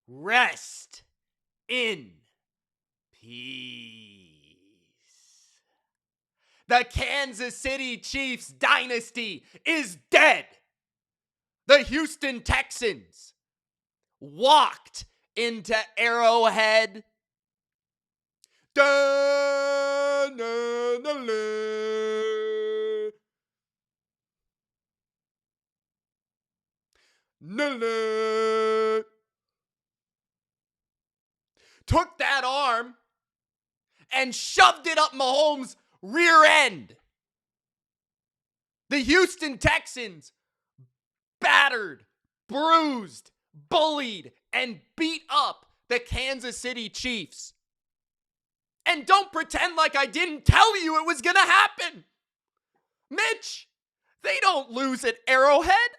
Rest in peace. The Kansas City Chiefs dynasty is dead. The Houston Texans walked into Arrowhead. Took that arm and shoved it up Mahomes' rear end. The Houston Texans battered, bruised, bullied, and beat up the Kansas City Chiefs. And don't pretend like I didn't tell you it was going to happen. Mitch, they don't lose at Arrowhead.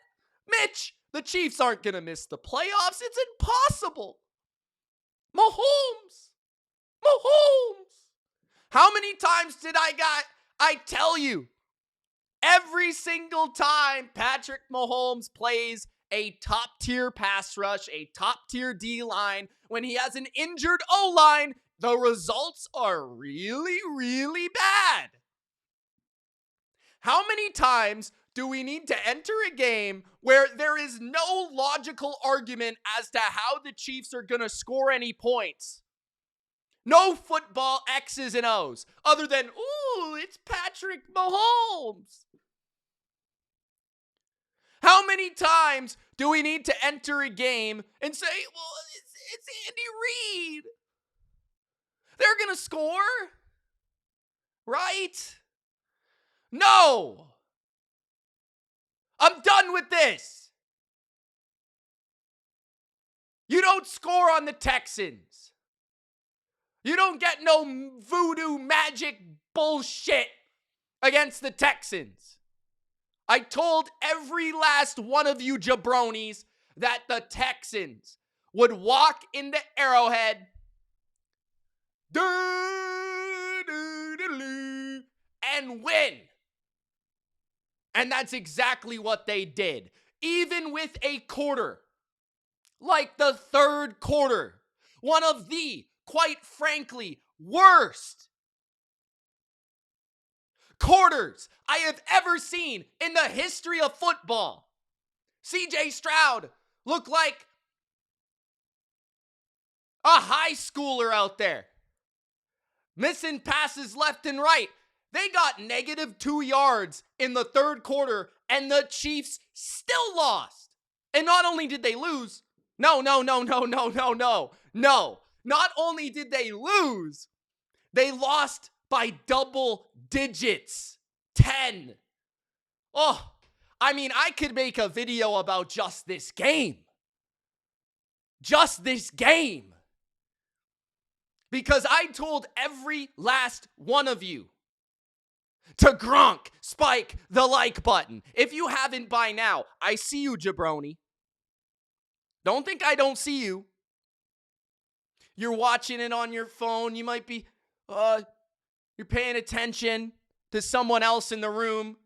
Mitch, the Chiefs aren't going to miss the playoffs. It's impossible. Mahomes. How many times did I tell you? Every single time Patrick Mahomes plays a top-tier pass rush, a top-tier D-line, when he has an injured O-line, the results are really, really bad. How many times do we need to enter a game where there is no logical argument as to how the Chiefs are going to score any points? No football X's and O's other than, ooh, it's Patrick Mahomes. How many times do we need to enter a game and say, well, it's Andy Reid? They're going to score, right? No. I'm done with this. You don't score on the Texans. You don't get no voodoo magic bullshit against the Texans. I told every last one of you jabronis that the Texans would walk into Arrowhead and win. And that's exactly what they did. Even with a quarter, like the third quarter, one of the, quite frankly, worst quarters I have ever seen in the history of football. CJ Stroud looked like a high schooler out there, missing passes left and right. They got -2 yards in the third quarter, and the Chiefs still lost. And not only did they lose, no. Not only did they lose, they lost by double digits. 10. Oh, I mean, I could make a video about just this game. Just this game. Because I told every last one of you to Gronk, spike the like button. If you haven't by now, I see you, jabroni. Don't think I don't see you. You're watching it on your phone. You might be, you're paying attention to someone else in the room.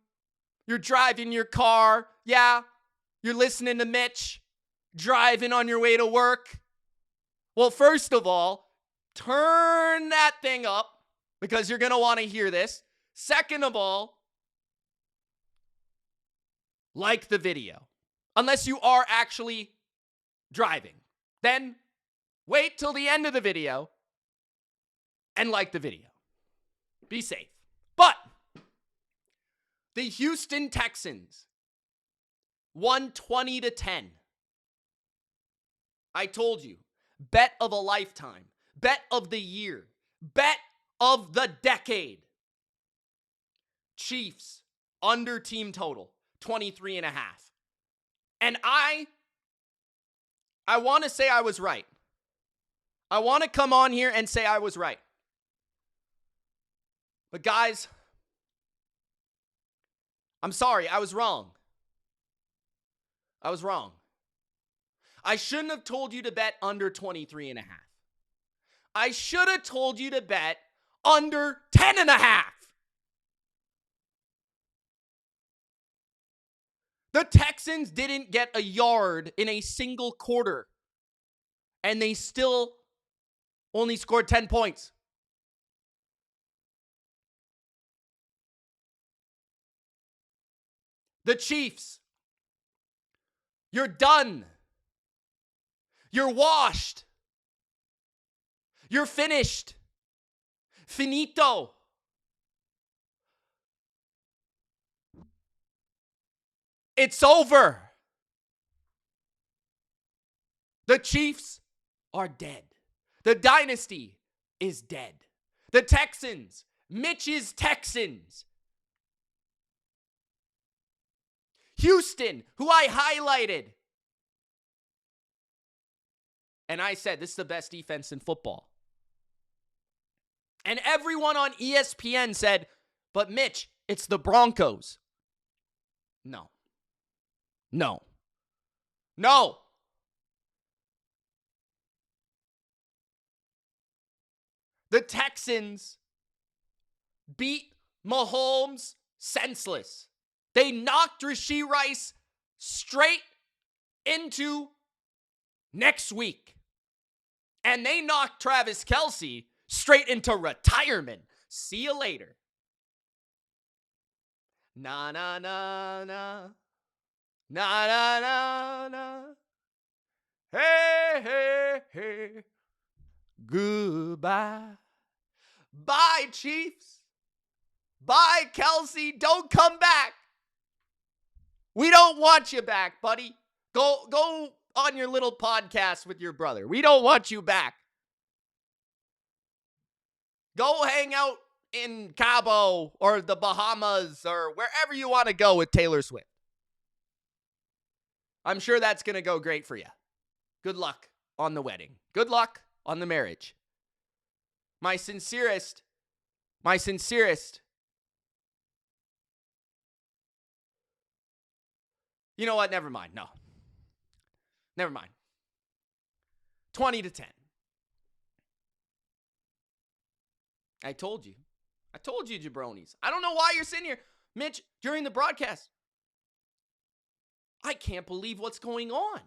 You're driving your car. Yeah, you're listening to Mitch, driving on your way to work. Well, first of all, turn that thing up because you're going to want to hear this. Second of all, like the video. Unless you are actually driving. Then wait till the end of the video and like the video. Be safe. But the Houston Texans won 20-10. I told you, bet of a lifetime, bet of the year, bet of the decade. Chiefs under team total 23.5. And I want to say I was right. I want to come on here and say I was right. But guys, I'm sorry, I was wrong. I shouldn't have told you to bet under 23.5. I should have told you to bet under 10.5. The Texans didn't get a yard in a single quarter and they still only scored 10 points. The Chiefs, you're done. You're washed. You're finished. Finito. It's over. The Chiefs are dead. The dynasty is dead. The Texans, Mitch's Texans. Houston, who I highlighted. And I said, this is the best defense in football. And everyone on ESPN said, but Mitch, it's the Broncos. No. No. No. The Texans beat Mahomes senseless. They knocked Rashee Rice straight into next week. And they knocked Travis Kelce straight into retirement. See you later. Na na na na. Na na na na. Hey, hey, hey. Goodbye. Bye, Chiefs. Bye, Kelce. Don't come back. We don't want you back, buddy. Go on your little podcast with your brother. We don't want you back. Go hang out in Cabo or the Bahamas or wherever you want to go with Taylor Swift. I'm sure that's going to go great for you. Good luck on the wedding. Good luck on the marriage. My sincerest. You know what? Never mind. No. Never mind. 20-10. I told you, jabronis. I don't know why you're sitting here, Mitch, during the broadcast. I can't believe what's going on.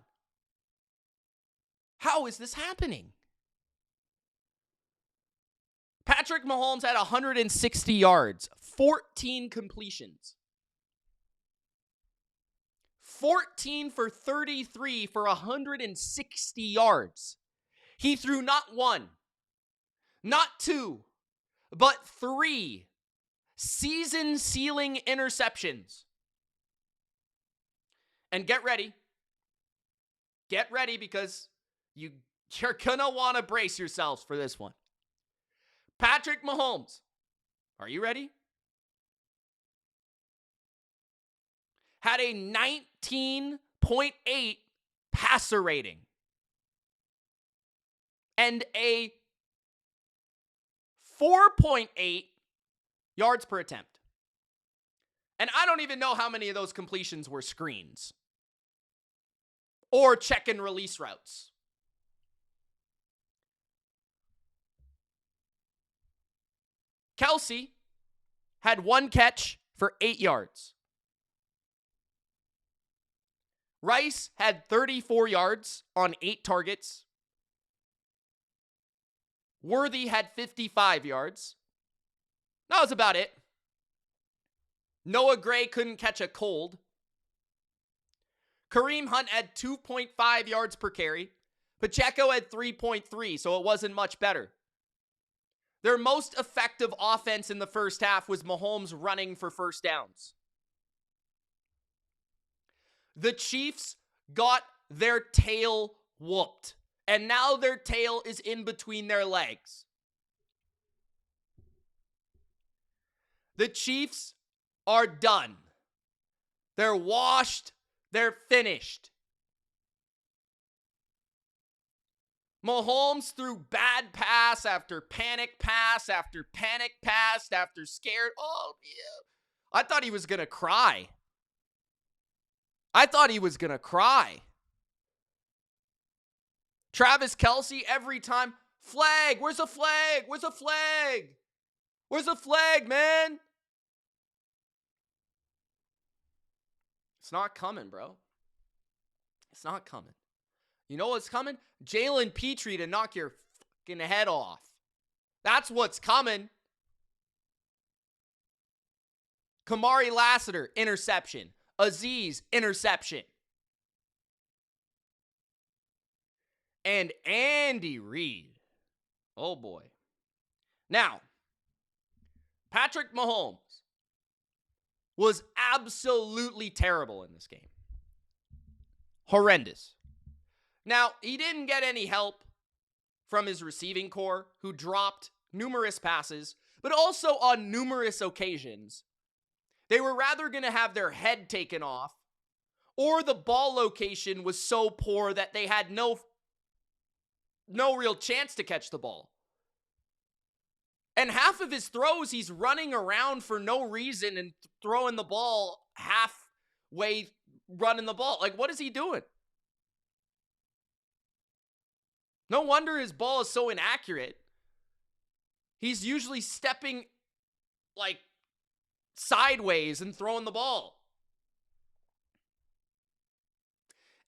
How is this happening? Patrick Mahomes had 160 yards, 14 completions. 14 for 33 for 160 yards. He threw not one, not two, but 3 season-sealing interceptions. And get ready. Get ready because you're going to want to brace yourselves for this one. Patrick Mahomes, are you ready? Had a 19.8 passer rating and a 4.8 yards per attempt. And I don't even know how many of those completions were screens or check and release routes. Kelce had 1 catch for 8 yards. Rice had 34 yards on 8 targets. Worthy had 55 yards. That was about it. Noah Gray couldn't catch a cold. Kareem Hunt had 2.5 yards per carry. Pacheco had 3.3, so it wasn't much better. Their most effective offense in the first half was Mahomes running for first downs. The Chiefs got their tail whooped, and now their tail is in between their legs. The Chiefs are done. They're washed. They're finished. Mahomes threw bad pass after panic pass after panic pass after scared. Oh, yeah. I thought he was going to cry. Travis Kelce, every time, flag. Where's the flag? Where's the flag? Where's the flag, man? It's not coming, bro. It's not coming. You know what's coming? Jalen Petrie to knock your fucking head off. That's what's coming. Kamari Lassiter, interception. Aziz, interception. And Andy Reid. Oh boy. Now, Patrick Mahomes was absolutely terrible in this game. Horrendous. Now, he didn't get any help from his receiving corps, who dropped numerous passes, but also on numerous occasions, they were rather going to have their head taken off, or the ball location was so poor that they had no real chance to catch the ball. And half of his throws, he's running around for no reason and throwing the ball halfway, running the ball. Like, what is he doing? No wonder his ball is so inaccurate. He's usually stepping like sideways and throwing the ball.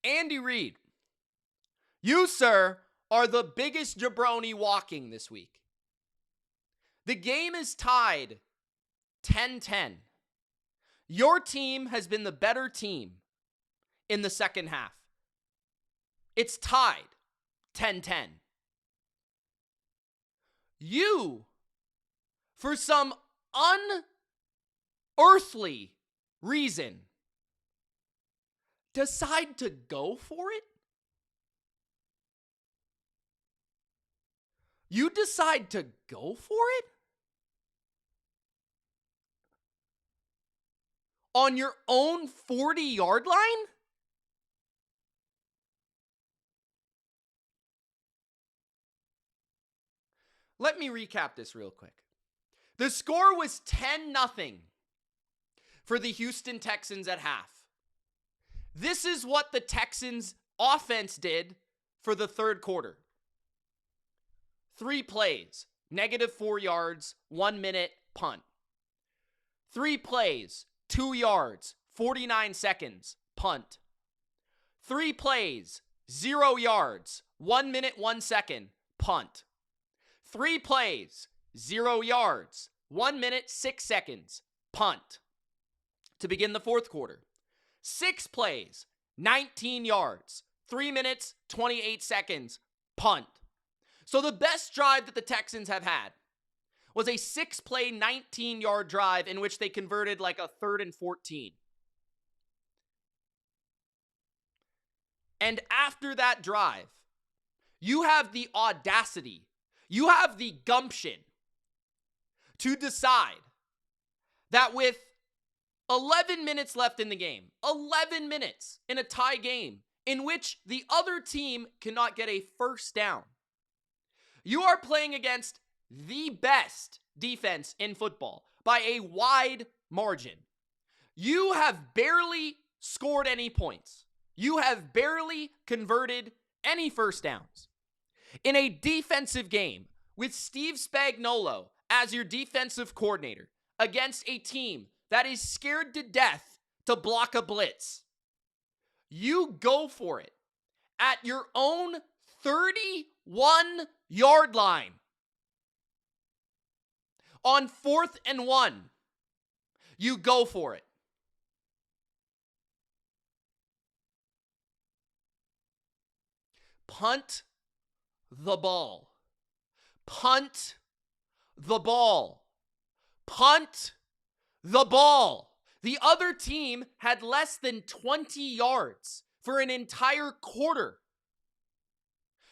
Andy Reid, you, sir, are the biggest jabroni walking this week. The game is tied 10-10. Your team has been the better team in the second half. It's tied 10-10. You, for some unearthly reason, decide to go for it? You decide to go for it? On your own 40-yard line? Let me recap this real quick. The score was 10-0 for the Houston Texans at half. This is what the Texans offense did for the third quarter. 3 plays, -4 yards, 1 minute, punt. 3 plays, 2 yards, 49 seconds, punt. 3 plays, 0 yards, 1 minute, 1 second, punt. 3 plays, 0 yards, 1 minute, 6 seconds, punt. To begin the fourth quarter. 6 plays, 19 yards, 3 minutes, 28 seconds, punt. So the best drive that the Texans have had was a 6-play, 19-yard drive in which they converted like a 3rd and 14. And after that drive, you have the audacity, you have the gumption to decide that with 11 minutes left in the game, 11 minutes in a tie game in which the other team cannot get a first down, you are playing against the best defense in football by a wide margin. You have barely scored any points. You have barely converted any first downs. In a defensive game with Steve Spagnuolo as your defensive coordinator against a team that is scared to death to block a blitz, you go for it at your own 31-yard line. On 4th and 1, you go for it. Punt the ball. Punt the ball. Punt the ball. The other team had less than 20 yards for an entire quarter.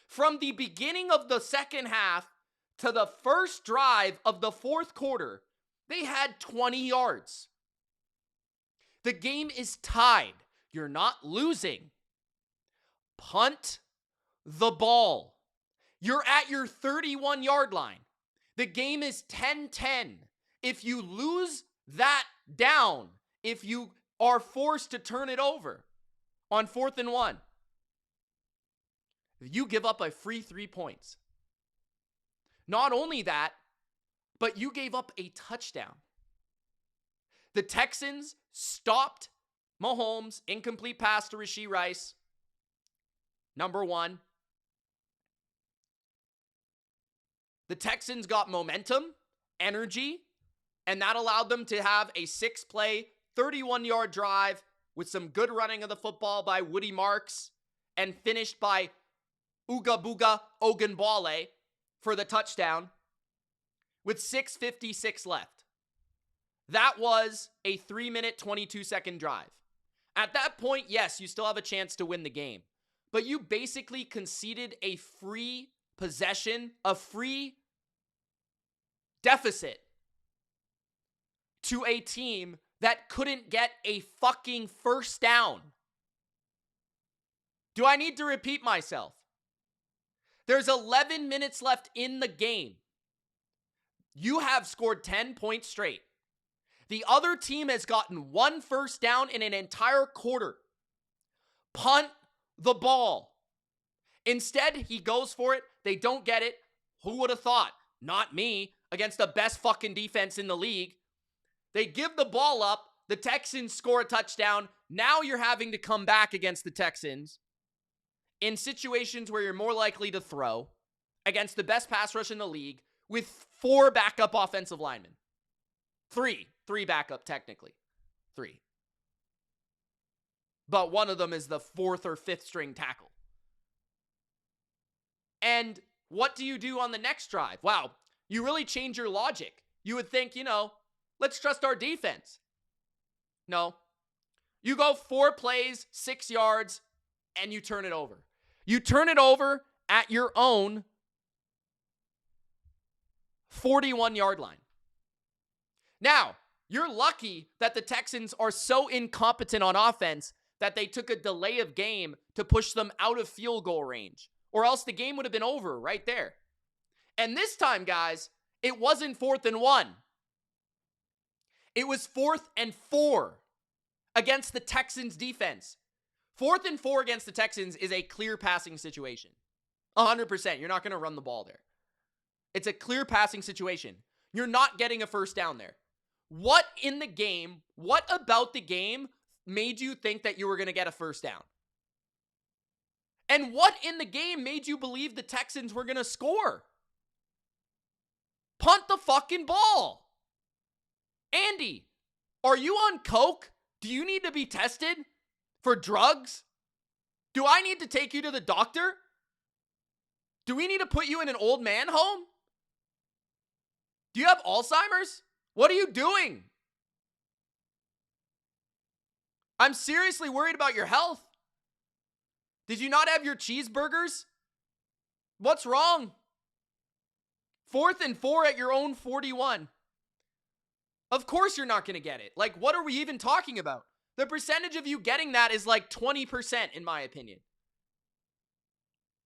From the beginning of the second half to the first drive of the fourth quarter, they had 20 yards. The game is tied. You're not losing. Punt the ball. You're at your 31-yard line. The game is 10-10. If you lose that down, if you are forced to turn it over on 4th and 1, you give up a free 3 points. Not only that, but you gave up a touchdown. The Texans stopped Mahomes, incomplete pass to Rashee Rice. Number one, the Texans got momentum, energy, and that allowed them to have a 6-play, 31-yard drive with some good running of the football by Woody Marks and finished by Uga Booga Ogunbowale for the touchdown with 6:56 left. That was a 3-minute, 22-second drive. At that point, yes, you still have a chance to win the game, but you basically conceded a free possession, a free deficit to a team that couldn't get a fucking first down. Do I need to repeat myself? There's 11 minutes left in the game. You have scored 10 points straight. The other team has gotten 1 first down in an entire quarter. Punt the ball. Instead, he goes for it. They don't get it. Who would have thought? Not me. Against the best fucking defense in the league. They give the ball up. The Texans score a touchdown. Now you're having to come back against the Texans in situations where you're more likely to throw against the best pass rush in the league with 4 backup offensive linemen. 3 backup, technically. 3. But one of them is the 4th or 5th string tackle. And what do you do on the next drive? Wow, you really change your logic. You would think, let's trust our defense. No. You go 4 plays, 6 yards, and you turn it over. You turn it over at your own 41-yard line. Now, you're lucky that the Texans are so incompetent on offense that they took a delay of game to push them out of field goal range, or else the game would have been over right there. And this time, guys, it wasn't 4th and 1. It was 4th and 4 against the Texans defense. 4th and 4 against the Texans is a clear passing situation. 100%. You're not going to run the ball there. It's a clear passing situation. You're not getting a first down there. What about the game made you think that you were going to get a first down? And what in the game made you believe the Texans were going to score? Punt the fucking ball. Andy, are you on coke? Do you need to be tested for drugs? Do I need to take you to the doctor? Do we need to put you in an old man home? Do you have Alzheimer's? What are you doing? I'm seriously worried about your health. Did you not have your cheeseburgers? What's wrong? 4th and 4 at your own 41. Of course you're not going to get it. Like, what are we even talking about? The percentage of you getting that is like 20%, in my opinion.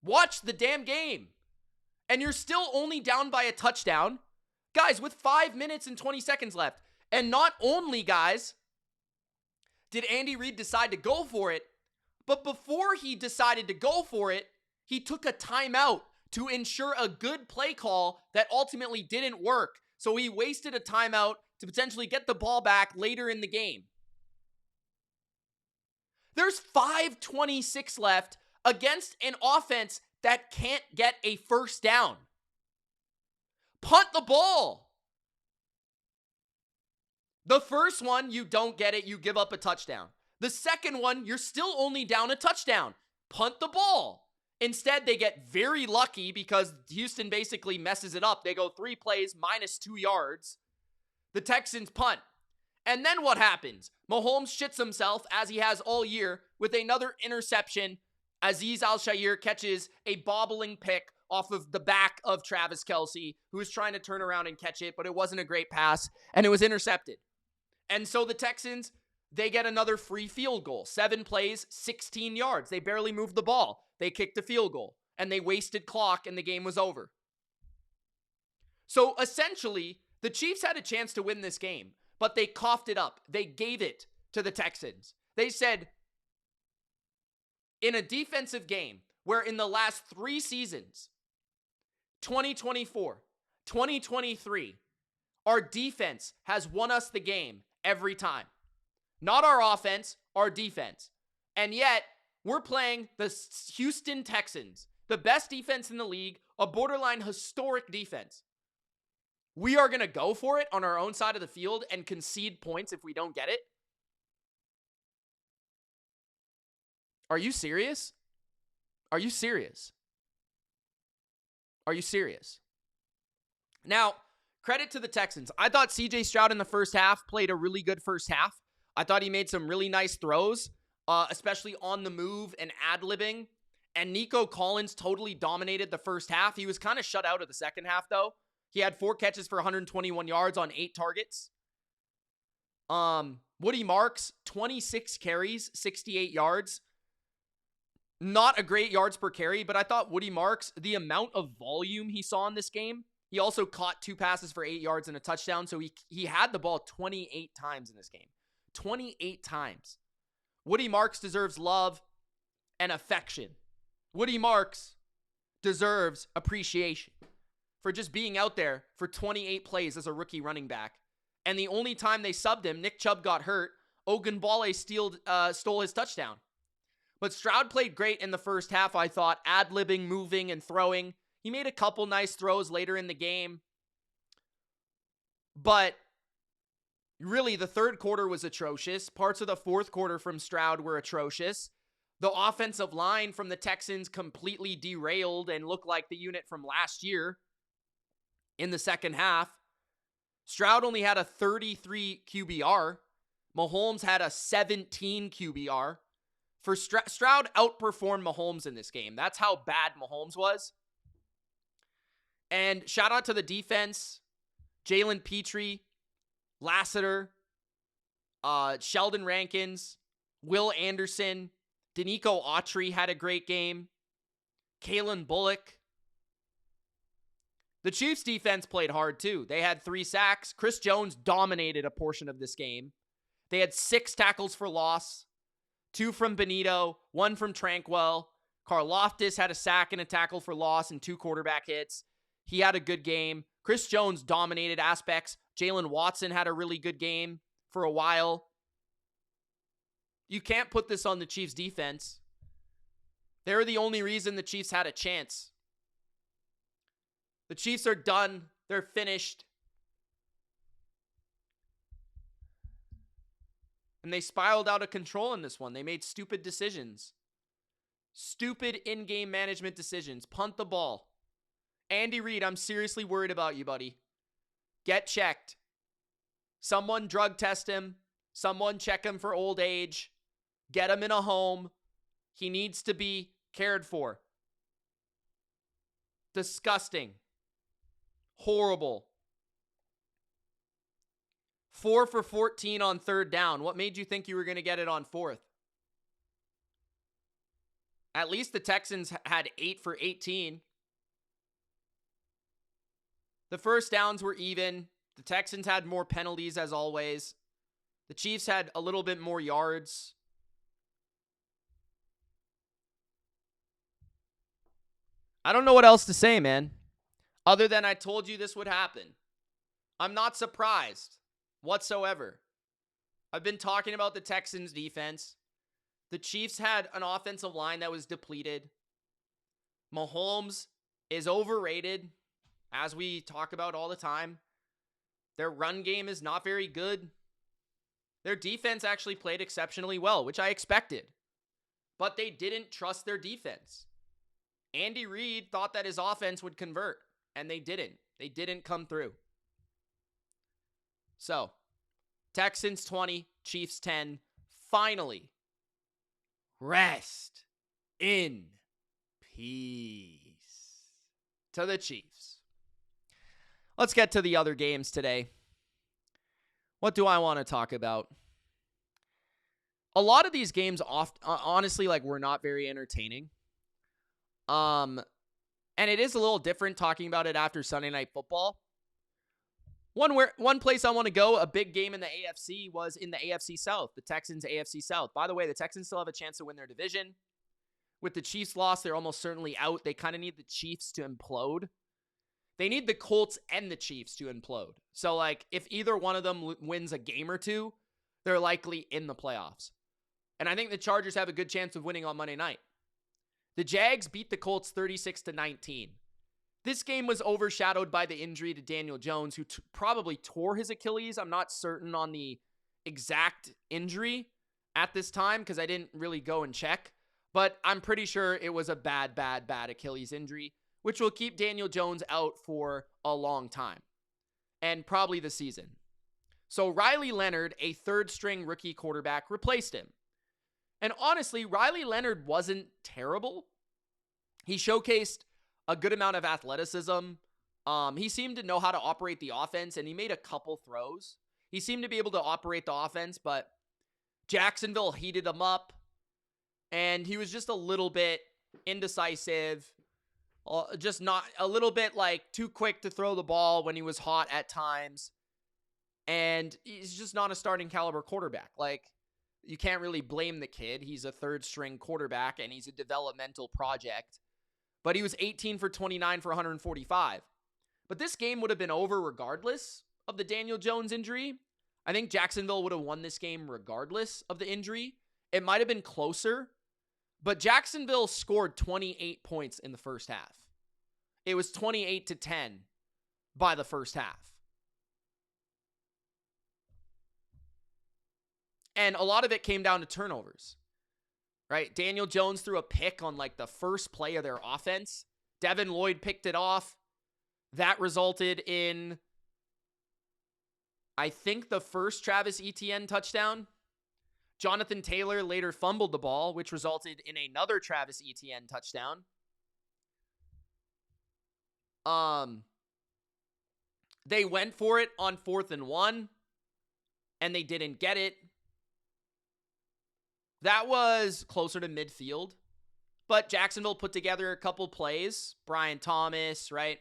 Watch the damn game. And you're still only down by a touchdown. Guys, with 5 minutes and 20 seconds left. And not only, guys, did Andy Reid decide to go for it, but before he decided to go for it, he took a timeout to ensure a good play call that ultimately didn't work. So he wasted a timeout to potentially get the ball back later in the game. There's 5:26 left against an offense that can't get a first down. Punt the ball. The first one, you don't get it, you give up a touchdown. The second one, you're still only down a touchdown. Punt the ball. Instead, they get very lucky because Houston basically messes it up. They go 3 plays, -2 yards. The Texans punt. And then what happens? Mahomes shits himself, as he has all year, with another interception. Azeez Al-Shaair catches a bobbling pick off of the back of Travis Kelce, who was trying to turn around and catch it, but it wasn't a great pass, and it was intercepted. And so the Texans, they get another free field goal. 7 plays, 16 yards. They barely moved the ball. They kicked the field goal, and they wasted clock, and the game was over. So essentially, the Chiefs had a chance to win this game, but they coughed it up. They gave it to the Texans. They said, in a defensive game where in the last 3 seasons, 2024, 2023, our defense has won us the game every time. Not our offense, our defense. And yet, We're playing the Houston Texans, the best defense in the league, a borderline historic defense. We are going to go for it on our own side of the field and concede points if we don't get it? Are you serious? Are you serious? Are you serious? Now, credit to the Texans. I thought CJ Stroud in the first half played a really good first half. I thought he made some really nice throws, especially on the move and ad-libbing. And Nico Collins totally dominated the first half. He was kind of shut out of the second half, though. He had 4 catches for 121 yards on 8 targets. Woody Marks, 26 carries, 68 yards. Not a great yards per carry, but I thought Woody Marks, the amount of volume he saw in this game, he also caught 2 passes for 8 yards and a touchdown, so he had the ball 28 times in this game. 28 times. Woody Marks deserves love and affection. Woody Marks deserves appreciation for just being out there for 28 plays as a rookie running back. And the only time they subbed him, Nick Chubb got hurt. Ogunbowale stole his touchdown. But Stroud played great in the first half, I thought, ad-libbing, moving, and throwing. He made a couple nice throws later in the game. But really, the third quarter was atrocious. Parts of the fourth quarter from Stroud were atrocious. The offensive line from the Texans completely derailed and looked like the unit from last year in the second half. Stroud only had a 33 QBR. Mahomes had a 17 QBR. For Stroud outperformed Mahomes in this game. That's how bad Mahomes was. And shout out to the defense. Jalen Petrie, Lassiter, Sheldon Rankins, Will Anderson, Danico Autry had a great game. Kalen Bullock. The Chiefs defense played hard too. They had 3 sacks. Chris Jones dominated a portion of this game. They had 6 tackles for loss. 2 from Benito, 1 from Tranquil. Karlaftis had a sack and a tackle for loss and 2 quarterback hits. He had a good game. Chris Jones dominated aspects. Jalen Watson had a really good game for a while. You can't put this on the Chiefs defense. They're the only reason the Chiefs had a chance. The Chiefs are done. They're finished. And they spiraled out of control in this one. They made stupid decisions. Stupid in-game management decisions. Punt the ball. Andy Reid, I'm seriously worried about you, buddy. Get checked. Someone drug test him. Someone check him for old age. Get him in a home. He needs to be cared for. Disgusting. Horrible. 4 for 14 on third down. What made you think you were going to get it on fourth? At least the Texans had 8 for 18. The first downs were even. The Texans had more penalties as always. The Chiefs had a little bit more yards. I don't know what else to say, man. Other than I told you this would happen. I'm not surprised whatsoever. I've been talking about the Texans defense. The Chiefs had an offensive line that was depleted. Mahomes is overrated, as we talk about all the time. Their run game is not very good. Their defense actually played exceptionally well, which I expected. But they didn't trust their defense. Andy Reid thought that his offense would convert, and they didn't. They didn't come through. So, Texans 20, Chiefs 10. Finally, rest in peace to the Chiefs. Let's get to the other games today. What do I want to talk about? A lot of these games, honestly, were not very entertaining. And it is a little different talking about it after Sunday Night Football. One place I want to go, a big game in the AFC, was in the AFC South, the Texans AFC South. By the way, the Texans still have a chance to win their division. With the Chiefs' loss, they're almost certainly out. They kind of need the Chiefs to implode. They need the Colts and the Chiefs to implode. So, if either one of them wins a game or two, they're likely in the playoffs. And I think the Chargers have a good chance of winning on Monday night. The Jags beat the Colts 36-19. This game was overshadowed by the injury to Daniel Jones, who probably tore his Achilles. I'm not certain on the exact injury at this time because I didn't really go and check. But I'm pretty sure it was a bad Achilles injury, which will keep Daniel Jones out for a long time. And probably the season. So Riley Leonard, a third-string rookie quarterback, replaced him. And honestly, Riley Leonard wasn't terrible. He showcased a good amount of athleticism. He seemed to know how to operate the offense, and he made a couple throws. He seemed to be able to operate the offense, but Jacksonville heated him up, and he was just a little bit indecisive, just not a little bit like too quick to throw the ball when he was hot at times, and he's just not a starting caliber quarterback. Like, you can't really blame the kid. He's a third-string quarterback, and he's a developmental project. But he was 18 for 29 for 145. But this game would have been over regardless of the Daniel Jones injury. I think Jacksonville would have won this game regardless of the injury. It might have been closer, but Jacksonville scored 28 points in the first half. It was 28-10 by the first half. And a lot of it came down to turnovers, right? Daniel Jones threw a pick on like the first play of their offense. Devin Lloyd picked it off. That resulted in, I think, the first Travis Etienne touchdown. Jonathan Taylor later fumbled the ball, which resulted in another Travis Etienne touchdown. They went for it on 4th and 1, and they didn't get it. That was closer to midfield, but Jacksonville put together a couple plays. Brian Thomas, right?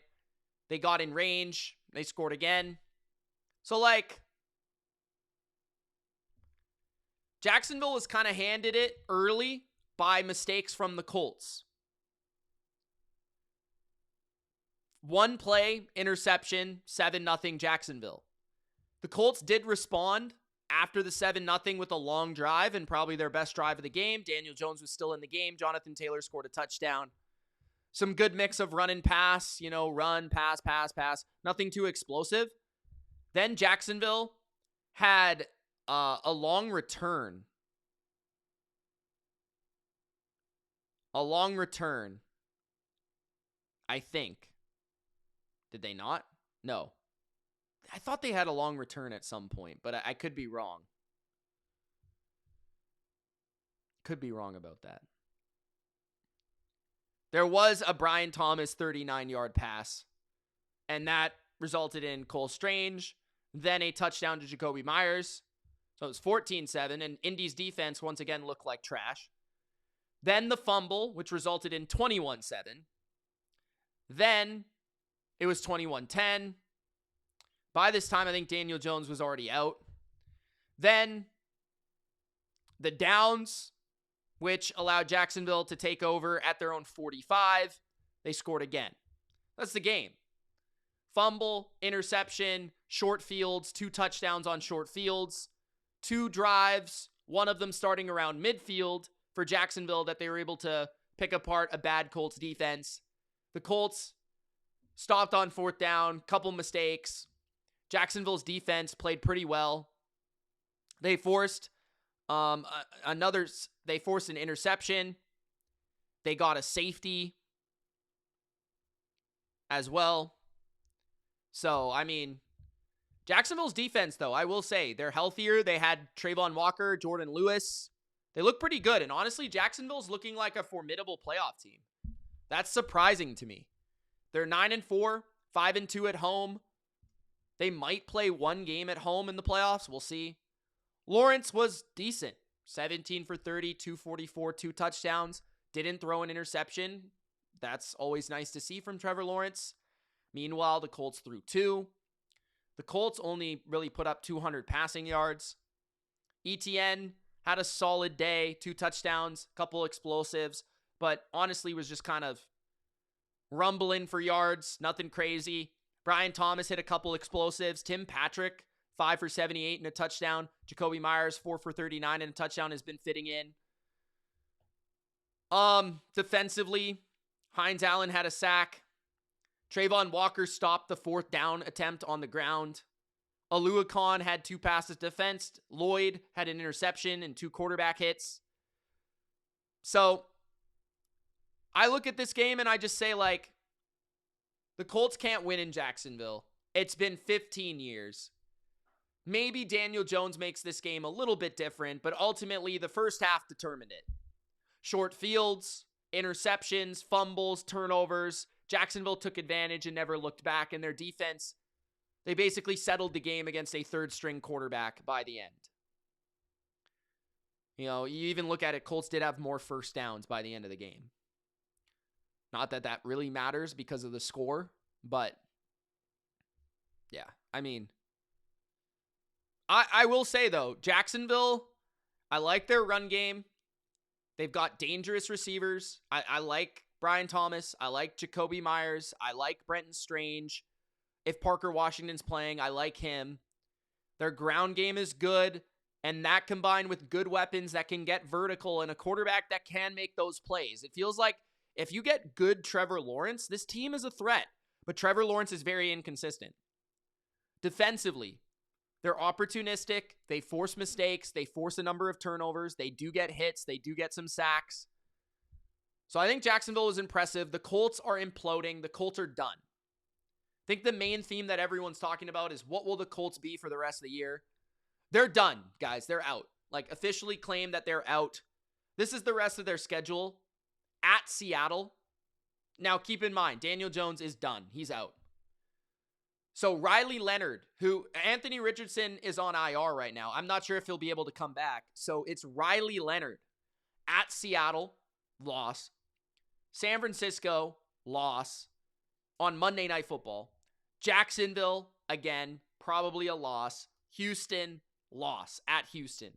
They got in range. They scored again. So, like, Jacksonville was kind of handed it early by mistakes from the Colts. One play, interception, 7-0 Jacksonville. The Colts did respond after the 7-0 with a long drive and probably their best drive of the game. Daniel Jones was still in the game. Jonathan Taylor scored a touchdown. Some good mix of run and pass, run, pass. Nothing too explosive. Then Jacksonville had a long return. I think. Did they not? No. I thought they had a long return at some point, but I could be wrong. Could be wrong about that. There was a Brian Thomas 39-yard pass, and that resulted in Cole Strange, then a touchdown to Jacoby Myers. So it was 14-7, and Indy's defense once again looked like trash. Then the fumble, which resulted in 21-7. Then it was 21-10. By this time, I think Daniel Jones was already out. Then the downs, which allowed Jacksonville to take over at their own 45. They scored again. That's the game. Fumble, interception, short fields, 2 touchdowns on short fields, 2 drives, one of them starting around midfield for Jacksonville that they were able to pick apart a bad Colts defense. The Colts stopped on 4th down, couple mistakes. Jacksonville's defense played pretty well. They forced an interception. They got a safety as well. So, I mean, Jacksonville's defense, though, I will say, they're healthier. They had Trayvon Walker, Jordan Lewis. They look pretty good. And honestly, Jacksonville's looking like a formidable playoff team. That's surprising to me. They're 9-4, 5-2 at home. They might play one game at home in the playoffs. We'll see. Lawrence was decent. 17 for 30, 244, 2 touchdowns. Didn't throw an interception. That's always nice to see from Trevor Lawrence. Meanwhile, the Colts threw 2. The Colts only really put up 200 passing yards. Etienne had a solid day, 2 touchdowns, couple explosives, but honestly was just kind of rumbling for yards, nothing crazy. Brian Thomas hit a couple explosives. Tim Patrick 5 for 78 and a touchdown. Jacoby Myers, 4 for 39 and a touchdown, has been fitting in. Defensively, Hines Allen had a sack. Trayvon Walker stopped the 4th down attempt on the ground. Oluokun had 2 passes defensed. Lloyd had an interception and 2 quarterback hits. So I look at this game and I just say, like, the Colts can't win in Jacksonville. It's been 15 years. Maybe Daniel Jones makes this game a little bit different, but ultimately the first half determined it. Short fields, interceptions, fumbles, turnovers. Jacksonville took advantage and never looked back, and their defense, they basically settled the game against a third-string quarterback by the end. You know, you even look at it, Colts did have more first downs by the end of the game. Not that that really matters because of the score, but yeah, I mean, I will say, though, Jacksonville, I like their run game. They've got dangerous receivers. I like Brian Thomas. I like Jacoby Myers. I like Brenton Strange. If Parker Washington's playing, I like him. Their ground game is good, and that combined with good weapons that can get vertical and a quarterback that can make those plays. It feels like if you get good Trevor Lawrence, this team is a threat, but Trevor Lawrence is very inconsistent. Defensively, they're opportunistic. They force mistakes. They force a number of turnovers. They do get hits. They do get some sacks. So I think Jacksonville was impressive. The Colts are imploding. The Colts are done. I think the main theme that everyone's talking about is what will the Colts be for the rest of the year? They're done, guys. They're out. Like, officially claimed that they're out. This is the rest of their schedule. At Seattle. Now, keep in mind, Daniel Jones is done. He's out. So Riley Leonard, who Anthony Richardson is on IR right now. I'm not sure if he'll be able to come back. So it's Riley Leonard at Seattle, loss. San Francisco, loss. On Monday Night Football. Jacksonville, again, probably a loss. Houston, loss at Houston.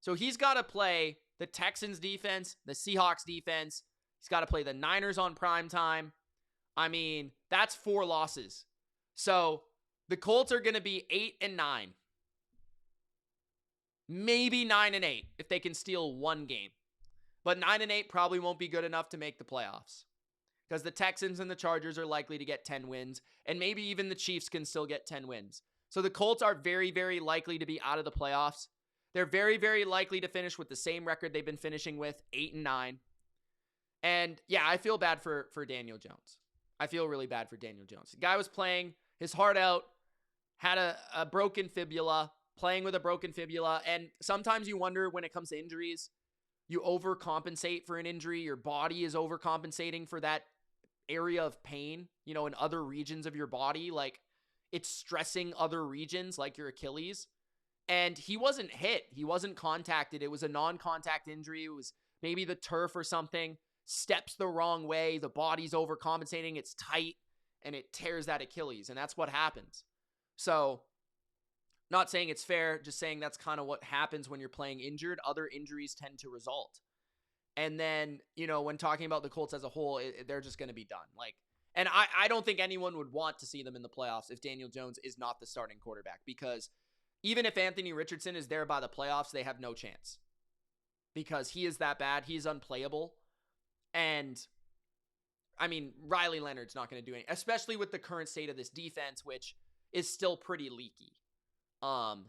So he's got to play the Texans defense, the Seahawks defense. He's got to play the Niners on prime time. I mean, that's 4 losses. So the Colts are going to be 8-9. Maybe 9-8 if they can steal one game. But 9-8 probably won't be good enough to make the playoffs. Because the Texans and the Chargers are likely to get 10 wins. And maybe even the Chiefs can still get 10 wins. So the Colts are very, very likely to be out of the playoffs. They're very, very likely to finish with the same record they've been finishing with, 8-9. And yeah, I feel bad for Daniel Jones. I feel really bad for Daniel Jones. The guy was playing his heart out, had a broken fibula, playing with a broken fibula. And sometimes you wonder when it comes to injuries, you overcompensate for an injury. Your body is overcompensating for that area of pain, you know, in other regions of your body. Like, it's stressing other regions like your Achilles. And he wasn't hit. He wasn't contacted. It was a non-contact injury. It was maybe the turf or something. Steps the wrong way. The body's overcompensating. It's tight. And it tears that Achilles. And that's what happens. So, not saying it's fair. Just saying that's kind of what happens when you're playing injured. Other injuries tend to result. And then, you know, when talking about the Colts as a whole, they're just going to be done. Like, and I don't think anyone would want to see them in the playoffs if Daniel Jones is not the starting quarterback. Because even if Anthony Richardson is there by the playoffs, they have no chance. Because he is that bad. He's unplayable. And, I mean, Riley Leonard's not going to do anything. Especially with the current state of this defense, which is still pretty leaky. And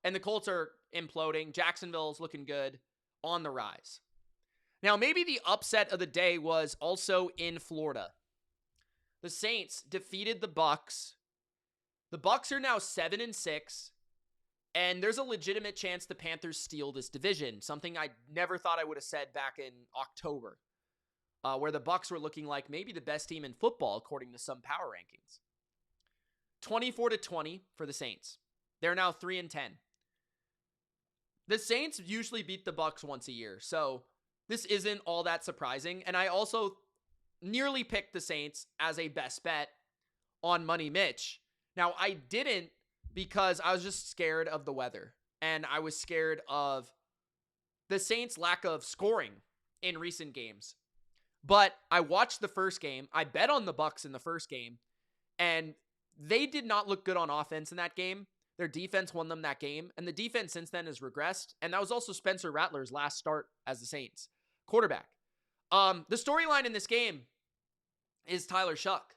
the Colts are imploding. Jacksonville's looking good, on the rise. Now, maybe the upset of the day was also in Florida. The Saints defeated the Bucs. The Bucs are now 7-6, and there's a legitimate chance the Panthers steal this division, something I never thought I would have said back in October, where the Bucs were looking like maybe the best team in football according to some power rankings. 24-20 for the Saints. They're now 3-10. The Saints usually beat the Bucs once a year, so this isn't all that surprising. And I also nearly picked the Saints as a best bet on Money Mitch. Now, I didn't because I was just scared of the weather. And I was scared of the Saints' lack of scoring in recent games. But I watched the first game. I bet on the Bucs in the first game. And they did not look good on offense in that game. Their defense won them that game, and the defense since then has regressed, and that was also Spencer Rattler's last start as the Saints quarterback. The storyline in this game is Tyler Shuck.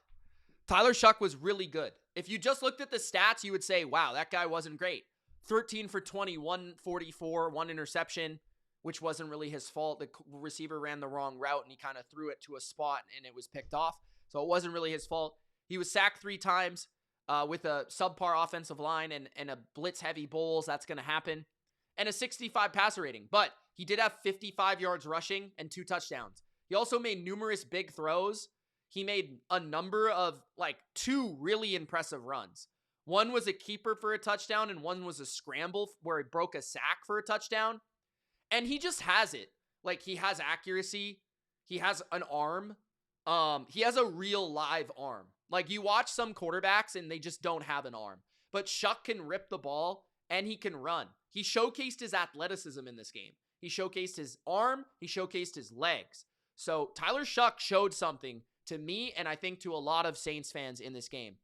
Tyler Shuck was really good. If you just looked at the stats, you would say, wow, that guy wasn't great. 13 for 20, 144, one interception, which wasn't really his fault. The receiver ran the wrong route, and he kind of threw it to a spot, and it was picked off. So it wasn't really his fault. He was sacked 3 times with a subpar offensive line and a blitz-heavy Bulls. That's going to happen. And a 65 passer rating. But he did have 55 yards rushing and 2 touchdowns. He also made numerous big throws. He made a number of, 2 really impressive runs. One was a keeper for a touchdown, and one was a scramble where he broke a sack for a touchdown. And he just has it. He has accuracy. He has an arm. He has a real live arm. You watch some quarterbacks, and they just don't have an arm. But Shuck can rip the ball, and he can run. He showcased his athleticism in this game. He showcased his arm. He showcased his legs. So Tyler Shuck showed something to me, and I think to a lot of Saints fans in this game.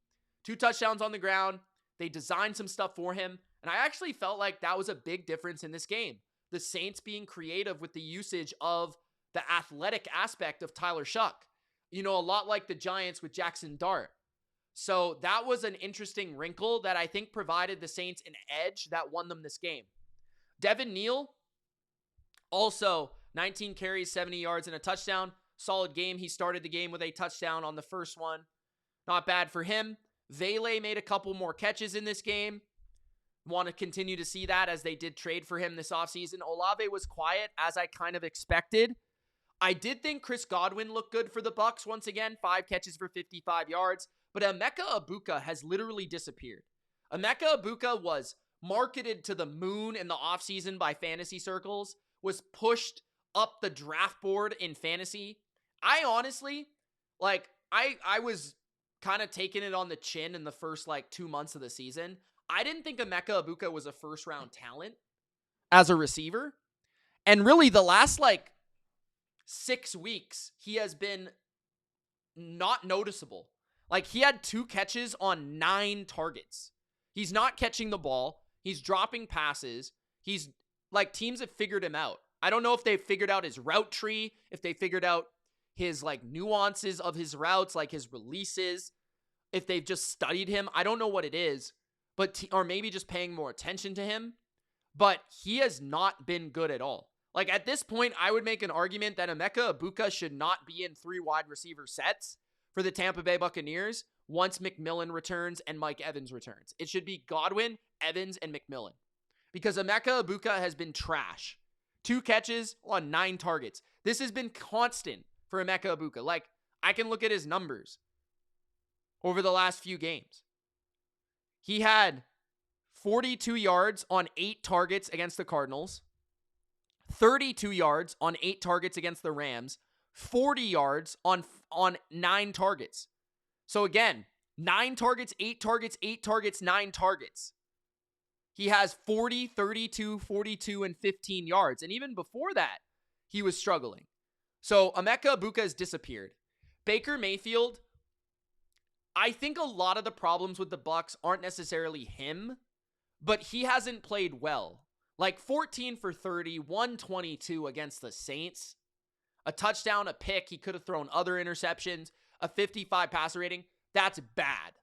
2 touchdowns on the ground. They designed some stuff for him, and I actually felt like that was a big difference in this game. The Saints being creative with the usage of the athletic aspect of Tyler Shuck. A lot like the Giants with Jackson Dart. So that was an interesting wrinkle that I think provided the Saints an edge that won them this game. Devin Neal, also 19 carries, 70 yards, and a touchdown. Solid game. He started the game with a touchdown on the first one. Not bad for him. Vele made a couple more catches in this game. Want to continue to see that as they did trade for him this offseason. Olave was quiet, as I kind of expected. I did think Chris Godwin looked good for the Bucs once again. 5 catches for 55 yards. But Emeka Egbuka has literally disappeared. Emeka Egbuka was marketed to the moon in the offseason by fantasy circles. Was pushed up the draft board in fantasy. I honestly, I was kind of taking it on the chin in the first 2 months of the season. I didn't think Emeka Egbuka was a first-round talent as a receiver. And really, the last 6 weeks, he has been not noticeable. He had 2 catches on 9 targets. He's not catching the ball. He's dropping passes. He's teams have figured him out. I don't know if they've figured out his route tree, if they figured out his nuances of his routes, his releases, if they've just studied him. I don't know what it is, or maybe just paying more attention to him. But he has not been good at all. At this point, I would make an argument that Emeka Egbuka should not be in 3 wide receiver sets for the Tampa Bay Buccaneers once McMillan returns and Mike Evans returns. It should be Godwin, Evans, and McMillan. Because Emeka Egbuka has been trash. 2 catches on 9 targets. This has been constant for Emeka Egbuka. I can look at his numbers over the last few games. He had 42 yards on 8 targets against the Cardinals, 32 yards on 8 targets against the Rams, 40 yards on 9 targets. So again, 9 targets, 8 targets, 8 targets, 9 targets. He has 40, 32, 42, and 15 yards. And even before that, he was struggling. So Emeka Egbuka has disappeared. Baker Mayfield, I think a lot of the problems with the Bucs aren't necessarily him, but he hasn't played well. 14 for 30, 122 against the Saints. A touchdown, a pick. He could have thrown other interceptions. A 55 passer rating. That's bad.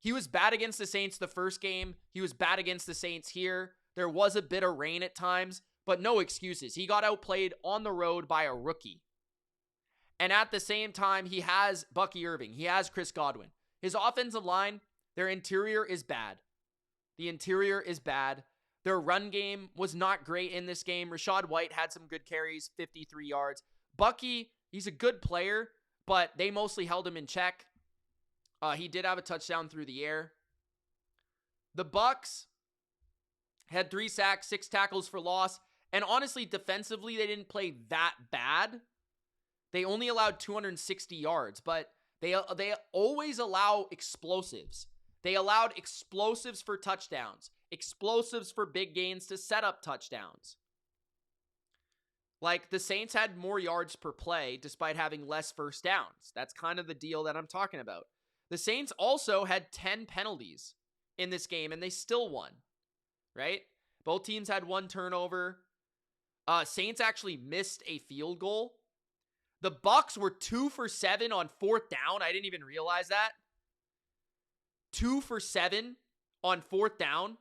He was bad against the Saints the first game. He was bad against the Saints here. There was a bit of rain at times, but no excuses. He got outplayed on the road by a rookie. And at the same time, he has Bucky Irving. He has Chris Godwin. His offensive line, their interior is bad. The interior is bad. Their run game was not great in this game. Rachaad White had some good carries, 53 yards. Bucky, he's a good player, but they mostly held him in check. He did have a touchdown through the air. The Bucs had 3 sacks, 6 tackles for loss, and honestly, defensively, they didn't play that bad. They only allowed 260 yards, but they always allow explosives. They allowed explosives for touchdowns, explosives for big gains to set up touchdowns. The Saints had more yards per play despite having less first downs. That's kind of the deal that I'm talking about. The Saints also had 10 penalties in this game, and they still won, right? Both teams had one turnover. Saints actually missed a field goal. The Bucs were 2 for 7 on 4th down. I didn't even realize that. 2 for 7 on 4th down.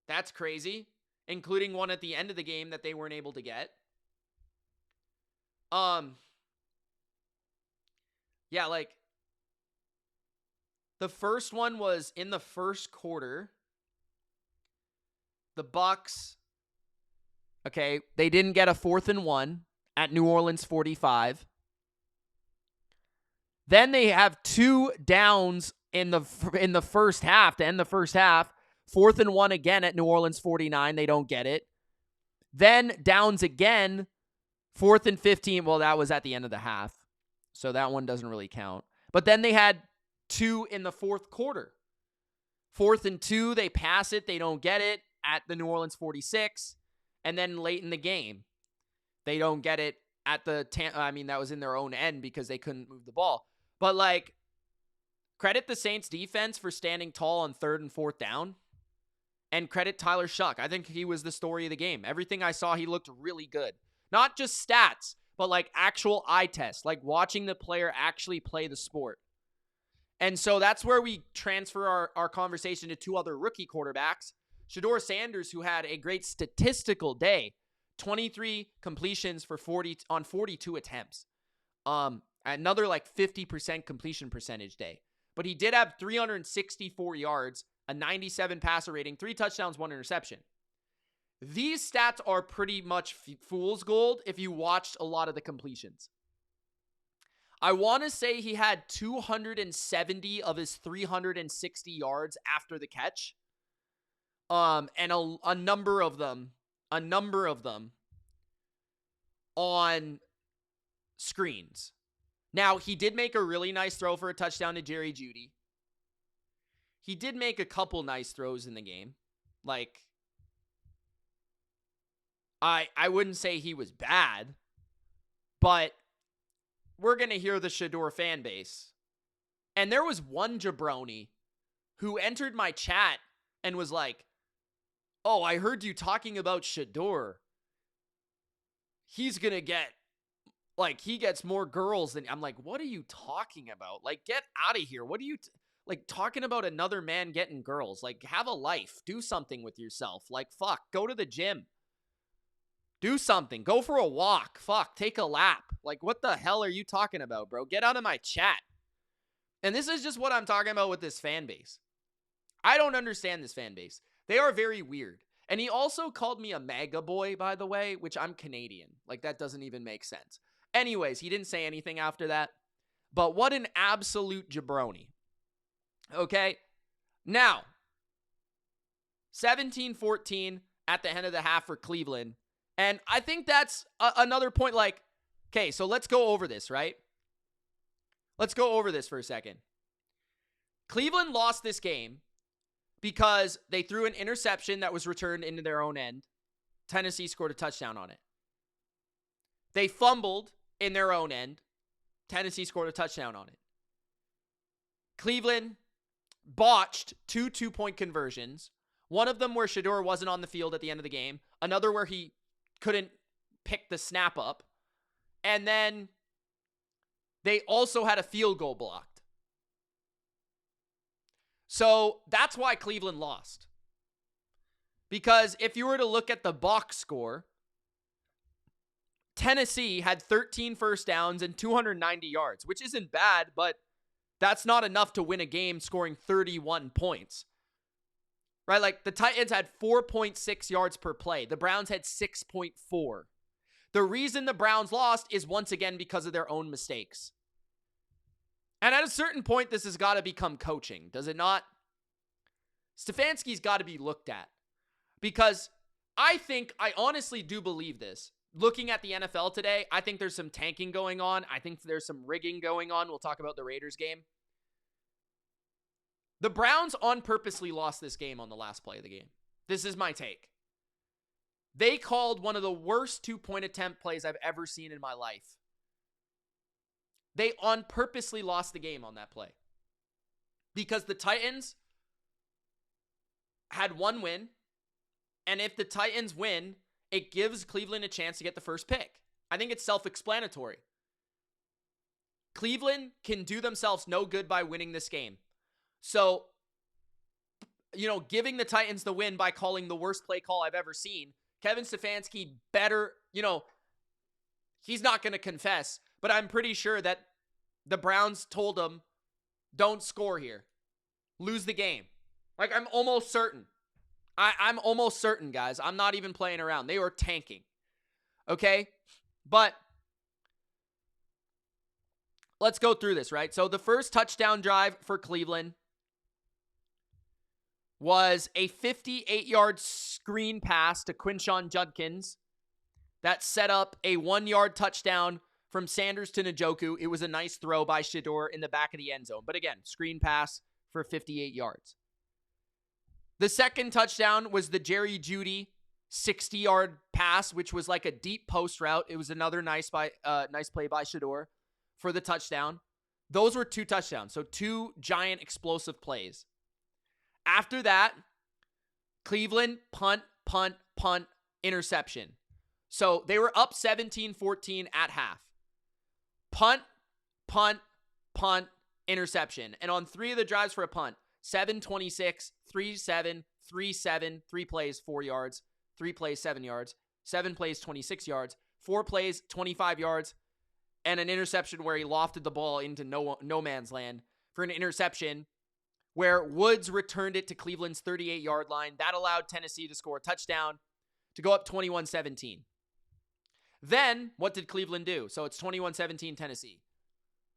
That's crazy. Including one at the end of the game that they weren't able to get. Yeah, like, the first one was in the first quarter. The Bucs, okay, they didn't get a 4th and 1 at New Orleans 45. Then they have 2 downs in the first half to end the first half. 4th and 1 again at New Orleans 49. They don't get it. Then downs again. 4th and 15. Well, that was at the end of the half, so that one doesn't really count. But then they had 2 in the fourth quarter. 4th and 2, they pass it. They don't get it at the New Orleans 46. And then late in the game, they don't get it at the that was in their own end because they couldn't move the ball. But, like, credit the Saints defense for standing tall on 3rd and 4th down. And credit Tyler Shuck. I think he was the story of the game. Everything I saw, he looked really good. Not just stats, but like actual eye test, like watching the player actually play the sport. And so that's where we transfer our conversation to 2 other rookie quarterbacks. Shedeur Sanders, who had a great statistical day, 23 completions for 42 attempts. Another like 50% completion percentage day. But he did have 364 yards, a 97 passer rating, 3 touchdowns, 1 interception. These stats are pretty much fool's gold if you watched a lot of the completions. I want to say he had 270 of his 360 yards after the catch. And a number of them on screens. Now, he did make a really nice throw for a touchdown to Jerry Jeudy. He did make a couple nice throws in the game. Like, I wouldn't say he was bad, but we're going to hear the Shedeur fan base. And there was one jabroni who entered my chat and was like, "Oh, I heard you talking about Shedeur. He's going to get, like, he gets more girls than..." I'm like, what are you talking about? Like, get out of here. What are you, like, talking about another man getting girls? Like, have a life. Do something with yourself. Like, fuck, go to the gym. Do something. Go for a walk. Fuck, take a lap. Like, what the hell are you talking about, bro? Get out of my chat. And this is just what I'm talking about with this fan base. I don't understand this fan base. They are very weird. And he also called me a MAGA boy, by the way, which I'm Canadian. Like, that doesn't even make sense. Anyways, he didn't say anything after that. But what an absolute jabroni. Okay? Now, 17-14 at the end of the half for Cleveland. And I think that's another point, like, okay, so let's go over this, right? Let's go over this for a second. Cleveland lost this game because they threw an interception that was returned into their own end. Tennessee scored a touchdown on it. They fumbled in their own end. Tennessee scored a touchdown on it. Cleveland botched 2 two-point conversions. One of them where Shedeur wasn't on the field at the end of the game. Another where he couldn't pick the snap up. And then they also had a field goal blocked. So that's why Cleveland lost. Because if you were to look at the box score, Tennessee had 13 first downs and 290 yards, which isn't bad, but that's not enough to win a game scoring 31 points. Right? Like, the Titans had 4.6 yards per play. The Browns had 6.4. The reason the Browns lost is once again because of their own mistakes. And at a certain point, this has got to become coaching, does it not? Stefanski's got to be looked at. Because I honestly do believe this. Looking at the NFL today, I think there's some tanking going on. I think there's some rigging going on. We'll talk about the Raiders game. The Browns purposely lost this game on the last play of the game. This is my take. They called one of the worst 2-point attempt plays I've ever seen in my life. They purposely lost the game on that play. Because the Titans had one win. And if the Titans win, it gives Cleveland a chance to get the first pick. I think it's self-explanatory. Cleveland can do themselves no good by winning this game. So, giving the Titans the win by calling the worst play call I've ever seen, Kevin Stefanski better, he's not going to confess, but I'm pretty sure that the Browns told him, don't score here. Lose the game. Like, I'm almost certain. I'm almost certain, guys. I'm not even playing around. They were tanking. Okay? But let's go through this, right? So the first touchdown drive for Cleveland was a 58-yard screen pass to Quinshon Judkins that set up a 1-yard touchdown from Sanders to Njoku. It was a nice throw by Shedeur in the back of the end zone. But again, screen pass for 58 yards. The second touchdown was the Jerry Jeudy 60-yard pass, which was like a deep post route. It was another nice play by Shedeur for the touchdown. Those were 2 touchdowns, so 2 giant explosive plays. After that, Cleveland punt, interception. So they were up 17-14 at half. Punt, interception. And on 3 of the drives for a punt, 7-26, 3-7, 3-7, 3 plays, 4 yards, 3 plays, 7 yards, 7 plays, 26 yards, 4 plays, 25 yards, and an interception where he lofted the ball into no man's land for an interception where Woods returned it to Cleveland's 38-yard line. That allowed Tennessee to score a touchdown to go up 21-17. Then, what did Cleveland do? So it's 21-17 Tennessee.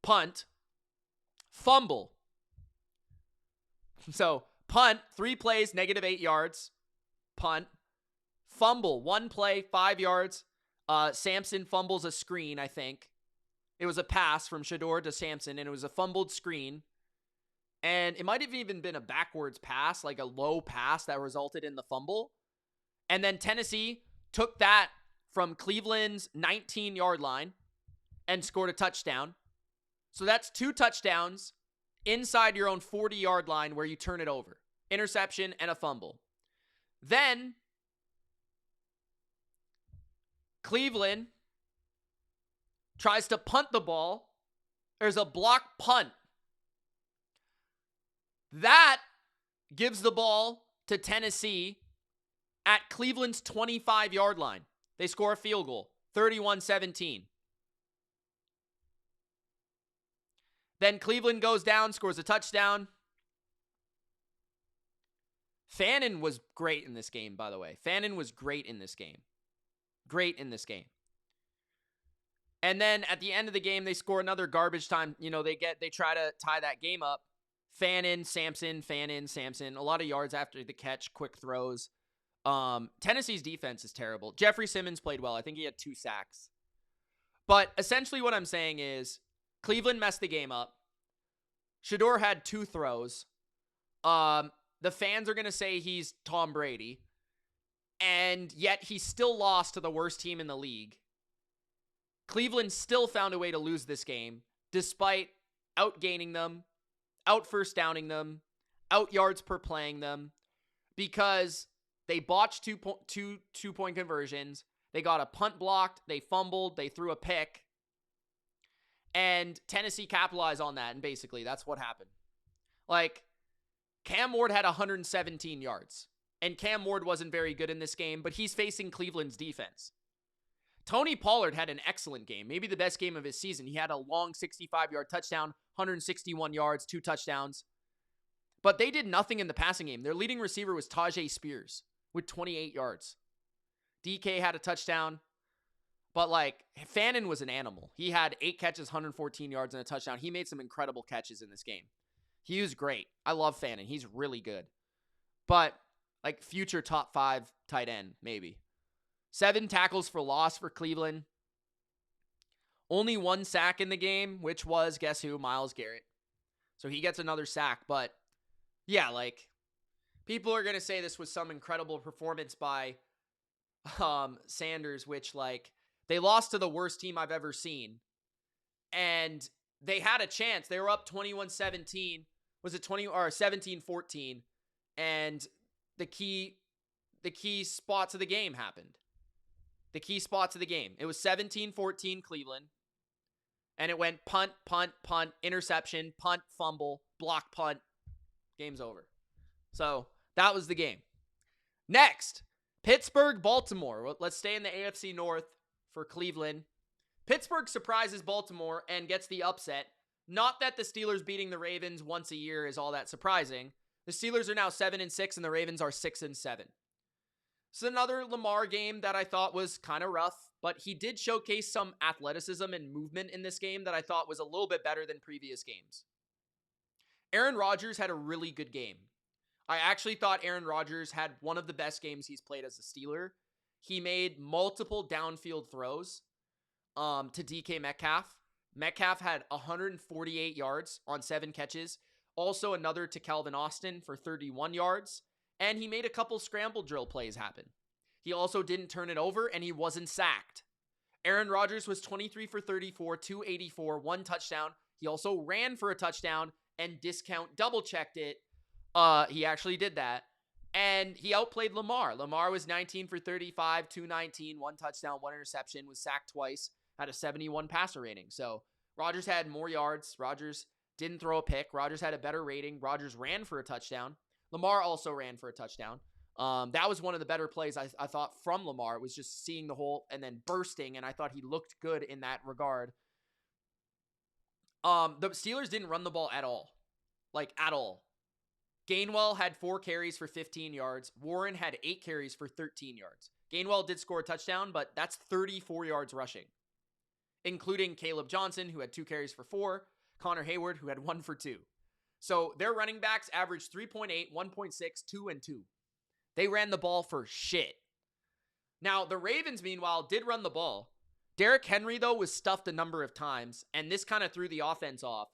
Punt. Fumble. So, punt, 3 plays, -8 yards. Punt. Fumble, 1 play, 5 yards. Sampson fumbles a screen, I think. It was a pass from Shedeur to Sampson, and it was a fumbled screen. And it might have even been a backwards pass, like a low pass that resulted in the fumble. And then Tennessee took that from Cleveland's 19-yard line and scored a touchdown. So that's 2 touchdowns inside your own 40-yard line where you turn it over. Interception and a fumble. Then Cleveland tries to punt the ball. There's a block punt. That gives the ball to Tennessee at Cleveland's 25-yard line. They score a field goal, 31-17. Then Cleveland goes down, scores a touchdown. Fannin was great in this game, by the way. Fannin was great in this game. Great in this game. And then at the end of the game, they score another garbage time. They try to tie that game up. Fannin, Sampson. A lot of yards after the catch, quick throws. Tennessee's defense is terrible. Jeffrey Simmons played well. I think he had 2 sacks. But essentially what I'm saying is Cleveland messed the game up. Shedeur had 2 throws. The fans are going to say he's Tom Brady. And yet he still lost to the worst team in the league. Cleveland still found a way to lose this game, despite outgaining them, out first downing them, out yards per playing them, because they botched two-point conversions. They got a punt blocked. They fumbled. They threw a pick. And Tennessee capitalized on that, and basically that's what happened. Like, Cam Ward had 117 yards, and Cam Ward wasn't very good in this game, but he's facing Cleveland's defense. Tony Pollard had an excellent game, maybe the best game of his season. He had a long 65-yard touchdown, 161 yards, 2 touchdowns. But they did nothing in the passing game. Their leading receiver was Tajay Spears with 28 yards. DK had a touchdown. But, Fannin was an animal. He had 8 catches, 114 yards, and a touchdown. He made some incredible catches in this game. He was great. I love Fannin. He's really good. But, future top 5 tight end, maybe. 7 tackles for loss for Cleveland. Only 1 sack in the game, which was, guess who? Myles Garrett. So he gets another sack. But, yeah, people are going to say this was some incredible performance by Sanders, which, they lost to the worst team I've ever seen. And they had a chance. They were up 21-17. Was it 17-14? And the key spots of the game happened. The key spots of the game. It was 17-14 Cleveland. And it went punt, punt, punt, interception, punt, fumble, block, punt. Game's over. So that was the game. Next, Pittsburgh, Baltimore. Let's stay in the AFC North for Cleveland. Pittsburgh surprises Baltimore and gets the upset. Not that the Steelers beating the Ravens once a year is all that surprising. The Steelers are now 7-6 and the Ravens are 6-7. It's another Lamar game that I thought was kind of rough, but he did showcase some athleticism and movement in this game that I thought was a little bit better than previous games. Aaron Rodgers had a really good game. I actually thought Aaron Rodgers had one of the best games he's played as a Steeler. He made multiple downfield throws to DK Metcalf. Metcalf had 148 yards on 7 catches. Also another to Calvin Austin for 31 yards. And he made a couple scramble drill plays happen. He also didn't turn it over, and he wasn't sacked. Aaron Rodgers was 23 for 34, 284, 1 touchdown. He also ran for a touchdown and discount double-checked it. He actually did that. And he outplayed Lamar. Lamar was 19 for 35, 219, 1 touchdown, 1 interception, was sacked twice, had a 71 passer rating. So Rodgers had more yards. Rodgers didn't throw a pick. Rodgers had a better rating. Rodgers ran for a touchdown. Lamar also ran for a touchdown. That was one of the better plays I thought from Lamar. It was just seeing the hole and then bursting, and I thought he looked good in that regard. The Steelers didn't run the ball at all. Like, at all. Gainwell had 4 carries for 15 yards. Warren had 8 carries for 13 yards. Gainwell did score a touchdown, but that's 34 yards rushing, including Caleb Johnson, who had 2 carries for 4, Connor Hayward, who had 1 for 2. So their running backs averaged 3.8, 1.6, 2, and 2. They ran the ball for shit. Now, the Ravens, meanwhile, did run the ball. Derrick Henry, though, was stuffed a number of times, and this kind of threw the offense off.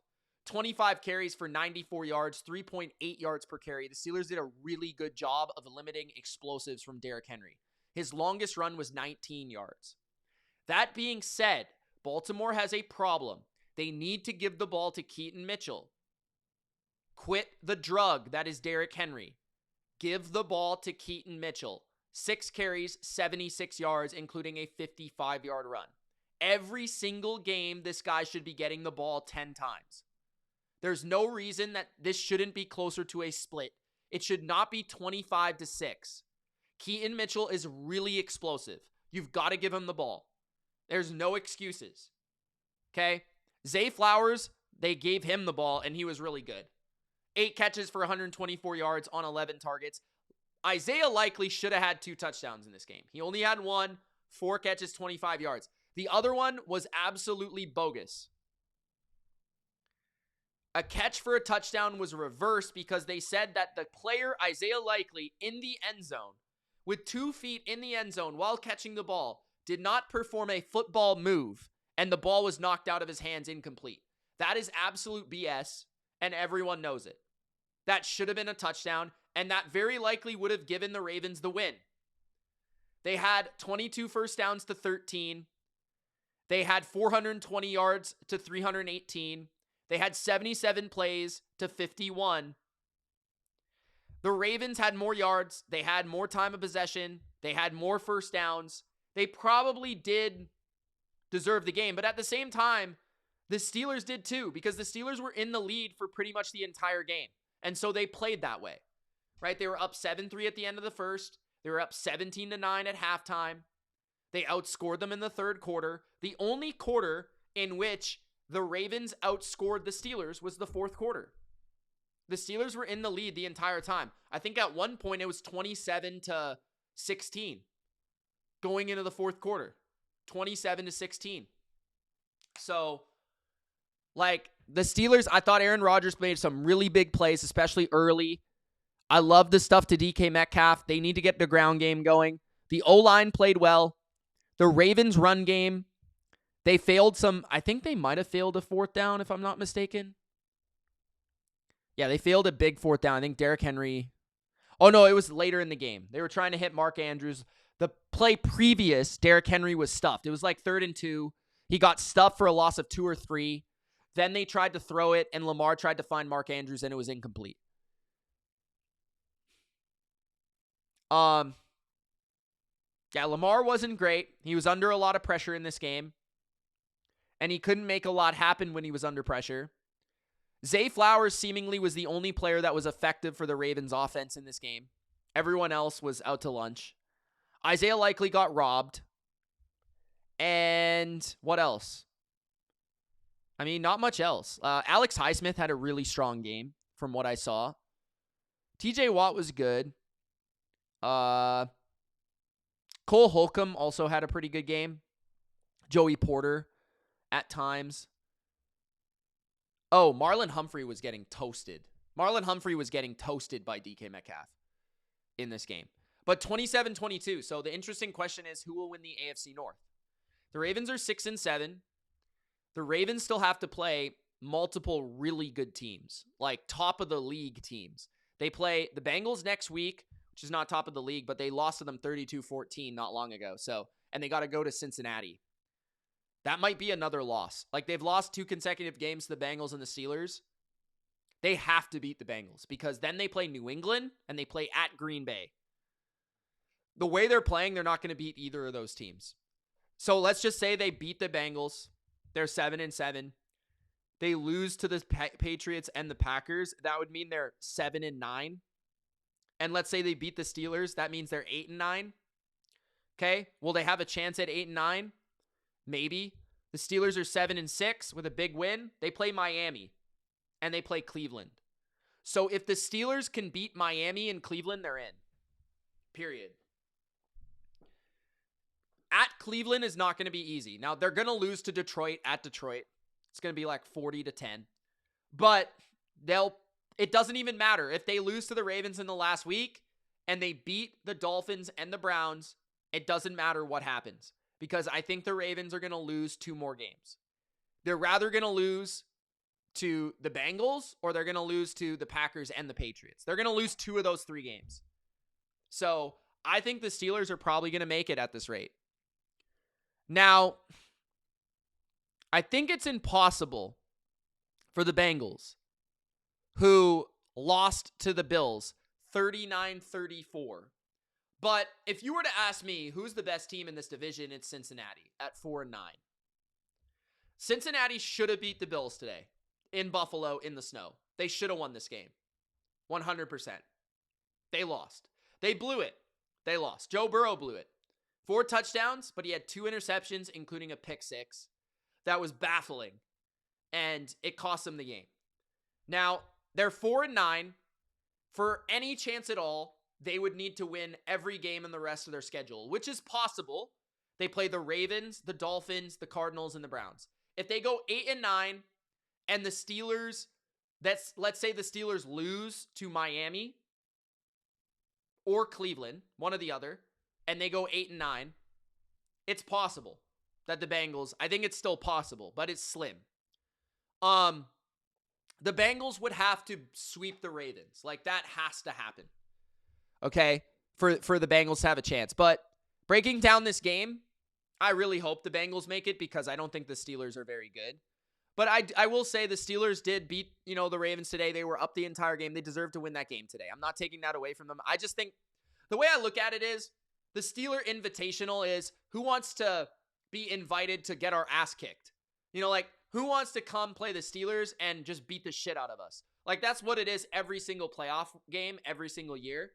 25 carries for 94 yards, 3.8 yards per carry. The Steelers did a really good job of limiting explosives from Derrick Henry. His longest run was 19 yards. That being said, Baltimore has a problem. They need to give the ball to Keaton Mitchell. Quit the drug that is Derrick Henry. Give the ball to Keaton Mitchell. 6 carries, 76 yards, including a 55-yard run. Every single game, this guy should be getting the ball 10 times. There's no reason that this shouldn't be closer to a split. It should not be 25-6. Keaton Mitchell is really explosive. You've got to give him the ball. There's no excuses. Okay? Zay Flowers, they gave him the ball, and he was really good. 8 catches for 124 yards on 11 targets. Isaiah Likely should have had 2 touchdowns in this game. He only had 1, 4 catches, 25 yards. The other one was absolutely bogus. A catch for a touchdown was reversed because they said that the player, Isaiah Likely, in the end zone, with 2 feet in the end zone while catching the ball, did not perform a football move, and the ball was knocked out of his hands incomplete. That is absolute BS, and everyone knows it. That should have been a touchdown, and that very likely would have given the Ravens the win. They had 22 first downs to 13. They had 420 yards to 318. They had 77 plays to 51. The Ravens had more yards. They had more time of possession. They had more first downs. They probably did deserve the game, but at the same time, the Steelers did too, because the Steelers were in the lead for pretty much the entire game. And so they played that way, right? They were up 7-3 at the end of the first. They were up 17-9 at halftime. They outscored them in the third quarter. The only quarter in which the Ravens outscored the Steelers was the fourth quarter. The Steelers were in the lead the entire time. I think at one point it was 27-16 going into the fourth quarter. 27-16. So, like, the Steelers, I thought Aaron Rodgers made some really big plays, especially early. I love the stuff to DK Metcalf. They need to get the ground game going. The O-line played well. The Ravens' run game, they failed some, I think they might have failed a 4th down, if I'm not mistaken. Yeah, they failed a big 4th down. I think Derrick Henry. Oh, no, it was later in the game. They were trying to hit Mark Andrews. The play previous, Derrick Henry was stuffed. It was like 3rd and 2. He got stuffed for a loss of 2 or 3. Then they tried to throw it, and Lamar tried to find Mark Andrews, and it was incomplete. Yeah, Lamar wasn't great. He was under a lot of pressure in this game, and he couldn't make a lot happen when he was under pressure. Zay Flowers seemingly was the only player that was effective for the Ravens offense in this game. Everyone else was out to lunch. Isaiah Likely got robbed. And what else? I mean, not much else. Alex Highsmith had a really strong game from what I saw. TJ Watt was good. Cole Holcomb also had a pretty good game. Joey Porter at times. Oh, Marlon Humphrey was getting toasted. Marlon Humphrey was getting toasted by DK Metcalf in this game. But 27-22. So the interesting question is, who will win the AFC North? The Ravens are 6-7. The Ravens still have to play multiple really good teams, like top of the league teams. They play the Bengals next week, which is not top of the league, but they lost to them 32-14 not long ago. So, and they got to go to Cincinnati. That might be another loss. Like, they've lost 2 consecutive games to the Bengals and the Steelers. They have to beat the Bengals because then they play New England and they play at Green Bay. The way they're playing, they're not going to beat either of those teams. So let's just say they beat the Bengals. They're 7-7. They lose to the Patriots and the Packers. That would mean they're 7-9. And let's say they beat the Steelers. That means they're 8-9. Okay. Will they have a chance at 8-9? Maybe. The Steelers are 7-6 with a big win. They play Miami and they play Cleveland. So if the Steelers can beat Miami and Cleveland, they're in. Period. At Cleveland is not going to be easy. Now, they're going to lose to Detroit at Detroit. It's going to be like 40-10. But it doesn't even matter. If they lose to the Ravens in the last week and they beat the Dolphins and the Browns, it doesn't matter what happens. Because I think the Ravens are going to lose 2 more games. They're rather going to lose to the Bengals or they're going to lose to the Packers and the Patriots. They're going to lose 2 of those 3 games. So I think the Steelers are probably going to make it at this rate. Now, I think it's impossible for the Bengals, who lost to the Bills 39-34. But if you were to ask me who's the best team in this division, it's Cincinnati at 4-9. Cincinnati should have beat the Bills today in Buffalo in the snow. They should have won this game. 100%. They lost. They blew it. They lost. Joe Burrow blew it. 4 touchdowns, but he had 2 interceptions, including a pick 6. That was baffling, and it cost them the game. Now, they're 4-9. For any chance at all, they would need to win every game in the rest of their schedule, which is possible. They play the Ravens, the Dolphins, the Cardinals, and the Browns. If they go 8-9 and the Steelers, let's say the Steelers lose to Miami or Cleveland, one or the other, and they go 8-9, it's possible that the Bengals, I think it's still possible, but it's slim. The Bengals would have to sweep the Ravens. Like, that has to happen. Okay? For the Bengals to have a chance. But breaking down this game, I really hope the Bengals make it because I don't think the Steelers are very good. But I will say the Steelers did beat, the Ravens today. They were up the entire game. They deserve to win that game today. I'm not taking that away from them. I just think the way I look at it is the Steeler Invitational is who wants to be invited to get our ass kicked. Who wants to come play the Steelers and just beat the shit out of us? Like, that's what it is every single playoff game, every single year.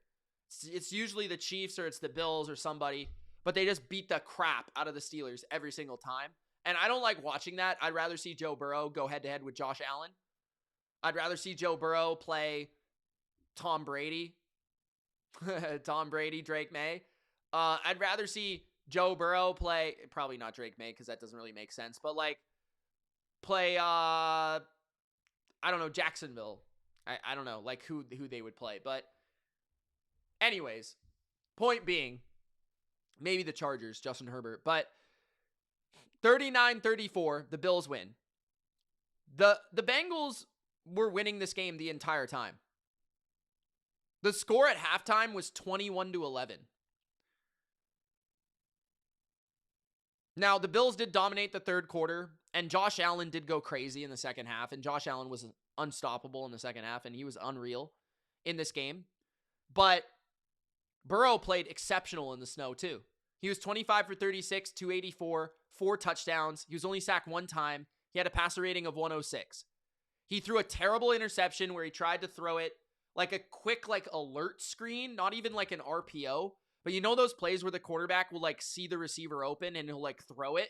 It's usually the Chiefs or it's the Bills or somebody, but they just beat the crap out of the Steelers every single time. And I don't like watching that. I'd rather see Joe Burrow go head-to-head with Josh Allen. I'd rather see Joe Burrow play Tom Brady. Tom Brady, Drake May. I'd rather see Joe Burrow play, probably not Drake May because that doesn't really make sense, but play, I don't know, Jacksonville. I don't know, who they would play. But anyways, point being, maybe the Chargers, Justin Herbert. But 39-34, the Bills win. The Bengals were winning this game the entire time. The score at halftime was 21-11. Now, the Bills did dominate the third quarter, and Josh Allen did go crazy in the second half, and Josh Allen was unstoppable in the second half, and he was unreal in this game. But Burrow played exceptional in the snow too. He was 25 for 36, 284, 4 touchdowns. He was only sacked 1 time. He had a passer rating of 106. He threw a terrible interception where he tried to throw it like a quick alert screen, not even like an RPO. But you know those plays where the quarterback will see the receiver open and he'll throw it?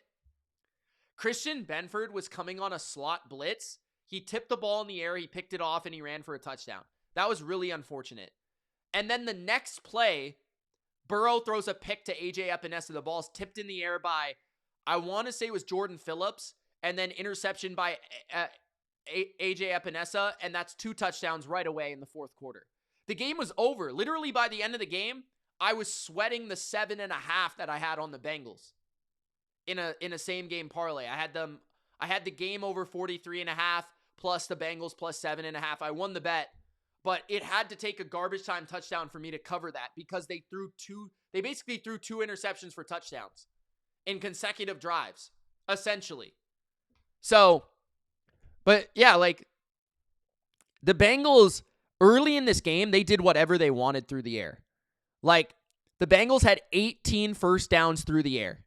Christian Benford was coming on a slot blitz. He tipped the ball in the air, he picked it off, and he ran for a touchdown. That was really unfortunate. And then the next play, Burrow throws a pick to A.J. Epinesa. The ball's tipped in the air by, I want to say it was Jordan Phillips, and then interception by A.J. Epinesa, and that's 2 touchdowns right away in the fourth quarter. The game was over. Literally by the end of the game, I was sweating the 7.5 that I had on the Bengals in a same game parlay. I had the game over 43.5 plus the Bengals plus 7.5. I won the bet, but it had to take a garbage time touchdown for me to cover that because they basically threw 2 interceptions for touchdowns in consecutive drives, essentially. So, but yeah, the Bengals early in this game, they did whatever they wanted through the air. The Bengals had 18 first downs through the air.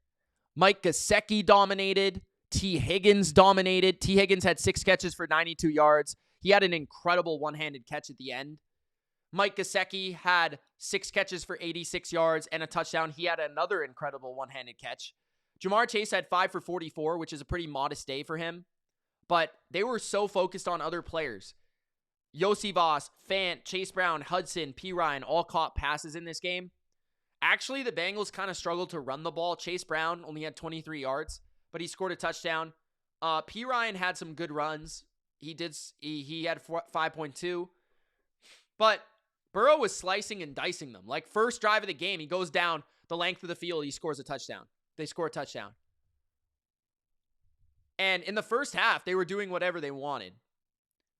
Mike Gesicki dominated. T. Higgins dominated. T. Higgins had 6 catches for 92 yards. He had an incredible one-handed catch at the end. Mike Gesicki had 6 catches for 86 yards and a touchdown. He had another incredible one-handed catch. Jamar Chase had 5 for 44, which is a pretty modest day for him. But they were so focused on other players. Yossi Voss, Fant, Chase Brown, Hudson, P. Ryan all caught passes in this game. Actually, the Bengals kind of struggled to run the ball. Chase Brown only had 23 yards, but he scored a touchdown. P. Ryan had some good runs. He had 5.2. But Burrow was slicing and dicing them. First drive of the game, he goes down the length of the field. He scores a touchdown. They score a touchdown. And in the first half, they were doing whatever they wanted.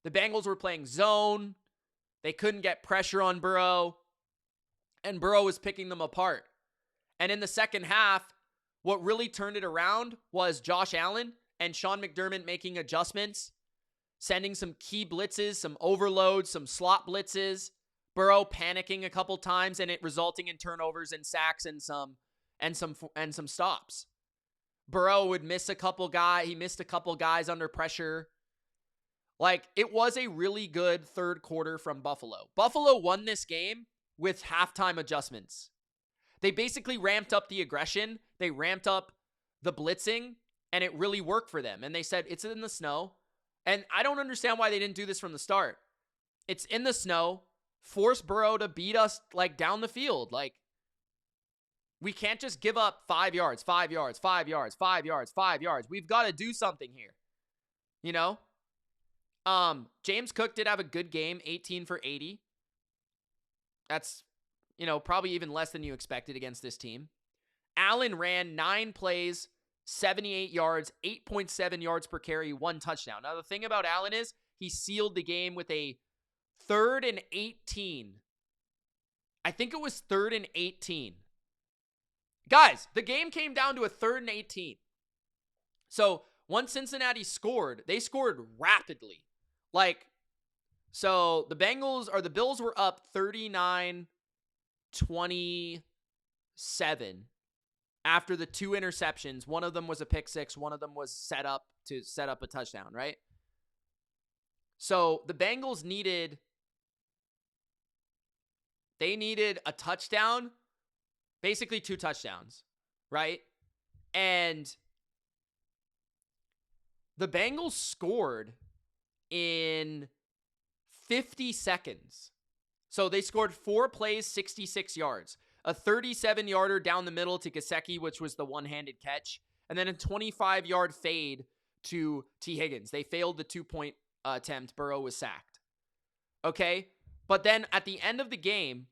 The Bengals were playing zone. They couldn't get pressure on Burrow. And Burrow was picking them apart. And in the second half, what really turned it around was Josh Allen and Sean McDermott making adjustments, sending some key blitzes, some overloads, some slot blitzes, Burrow panicking a couple times, and it resulting in turnovers and sacks and some stops. Burrow would miss a couple guys. He missed a couple guys under pressure. It was a really good third quarter from Buffalo. Buffalo won this game with halftime adjustments. They basically ramped up the aggression. They ramped up the blitzing, and it really worked for them. And they said, it's in the snow. And I don't understand why they didn't do this from the start. It's in the snow. Force Burrow to beat us down the field. We can't just give up 5 yards, 5 yards, 5 yards, 5 yards, 5 yards. We've got to do something here. You know? James Cook did have a good game, 18 for 80. That's, probably even less than you expected against this team. Allen ran 9 plays, 78 yards, 8.7 yards per carry, 1 touchdown. Now, the thing about Allen is he sealed the game with a 3rd and 18. I think it was 3rd and 18. Guys, the game came down to a 3rd and 18. So once Cincinnati scored, they scored rapidly. So the Bills were up 39-27 after the 2 interceptions. One of them was a pick six. One of them was set up a touchdown, right? So the Bengals needed a touchdown, basically 2 touchdowns, right? And the Bengals scored in 50 seconds. So they scored 4 plays, 66 yards. A 37-yarder down the middle to Gesicki, which was the one-handed catch. And then a 25-yard fade to T. Higgins. They failed the 2-point attempt. Burrow was sacked. Okay? But then at the end of the game,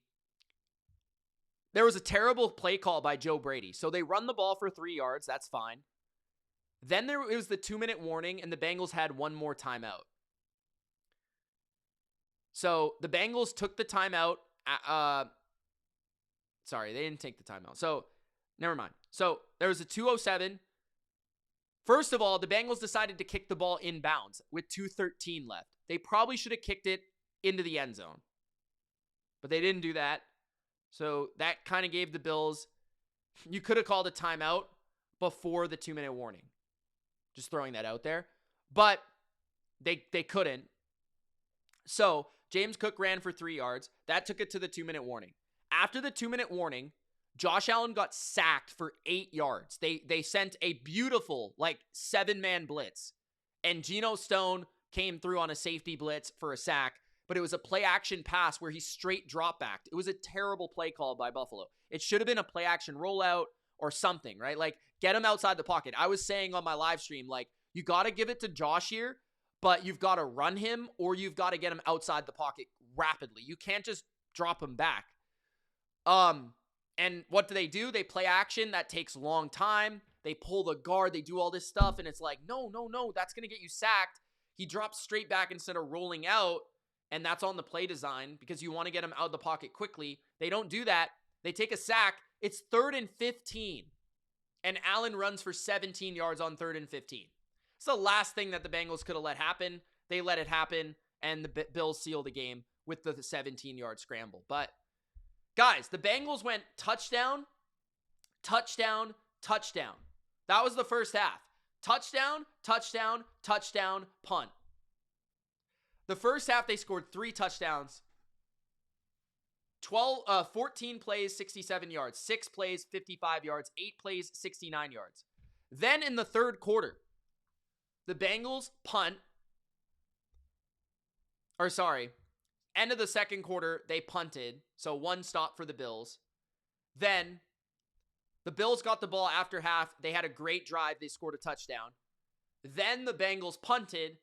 there was a terrible play call by Joe Brady. So they run the ball for 3 yards. That's fine. Then it was the 2-minute warning, and the Bengals had 1 more timeout. So the Bengals took the timeout. Sorry, they didn't take the timeout. So never mind. So there was a 2:07. First of all, the Bengals decided to kick the ball inbounds with 2:13 left. They probably should have kicked it into the end zone, but they didn't do that. So that kind of gave the Bills, you could have called a timeout before the 2-minute warning. Just throwing that out there. But they couldn't. So James Cook ran for 3 yards. That took it to the 2-minute warning. After the 2-minute warning, Josh Allen got sacked for 8 yards. They sent a beautiful, 7-man blitz. And Geno Stone came through on a safety blitz for a sack. But it was a play-action pass where he straight drop-backed. It was a terrible play call by Buffalo. It should have been a play-action rollout or something, right? Get him outside the pocket. I was saying on my live stream, you got to give it to Josh here, but you've got to run him or you've got to get him outside the pocket rapidly. You can't just drop him back. And what do? They play action. That takes a long time. They pull the guard. They do all this stuff, and it's no, that's going to get you sacked. He drops straight back instead of rolling out, and that's on the play design because you want to get him out of the pocket quickly. They don't do that. They take a sack. It's 3rd and 15, and Allen runs for 17 yards on 3rd and 15. It's the last thing that the Bengals could have let happen. They let it happen, and the Bills seal the game with the 17-yard scramble. But, guys, the Bengals went touchdown, touchdown, touchdown. That was the first half. Touchdown, touchdown, touchdown, punt. The first half, they scored 3 touchdowns. 14 plays, 67 yards. 6 plays, 55 yards. 8 plays, 69 yards. Then in the third quarter, the Bengals punt. End of the second quarter, they punted. So 1 stop for the Bills. Then the Bills got the ball after half. They had a great drive. They scored a touchdown. Then the Bengals punted.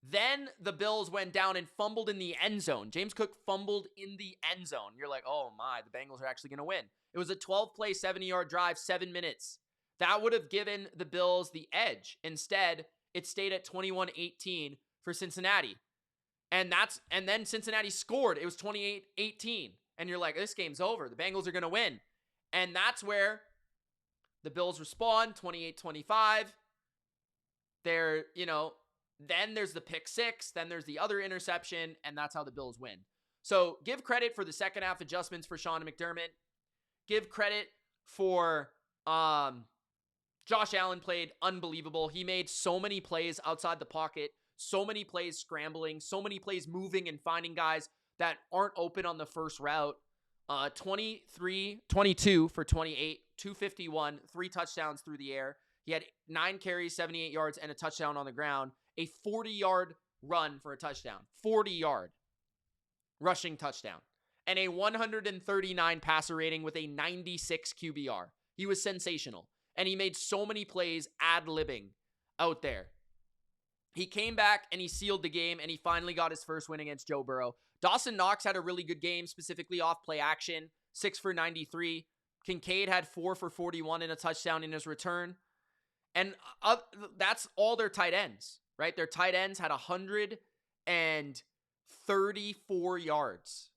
Then the Bills went down and fumbled in the end zone. James Cook fumbled in the end zone. You're like, oh my, the Bengals are actually going to win. It was a 12-play, 70-yard drive, 7 minutes. That would have given the Bills the edge. Instead, it stayed at 21-18 for Cincinnati. And then Cincinnati scored. It was 28-18. And you're like, this game's over. The Bengals are going to win. And that's where the Bills respond, 28-25. Then there's the pick 6. Then there's the other interception. And that's how the Bills win. So give credit for the second half adjustments for Sean McDermott. Give credit for Josh Allen played unbelievable. He made so many plays outside the pocket. So many plays scrambling, so many plays moving and finding guys that aren't open on the first route. 22 for 28, 251, 3 touchdowns through the air. He had 9 carries, 78 yards, and a touchdown on the ground. A 40-yard run for a touchdown. 40-yard rushing touchdown. And a 139 passer rating with a 96 QBR. He was sensational. And he made so many plays ad-libbing out there. He came back and he sealed the game, and he finally got his first win against Joe Burrow. Dawson Knox had a really good game, specifically off play action, 6 for 93. Kincaid had 4 for 41 and a touchdown in his return. And that's all their tight ends, right? Their tight ends had 134 yards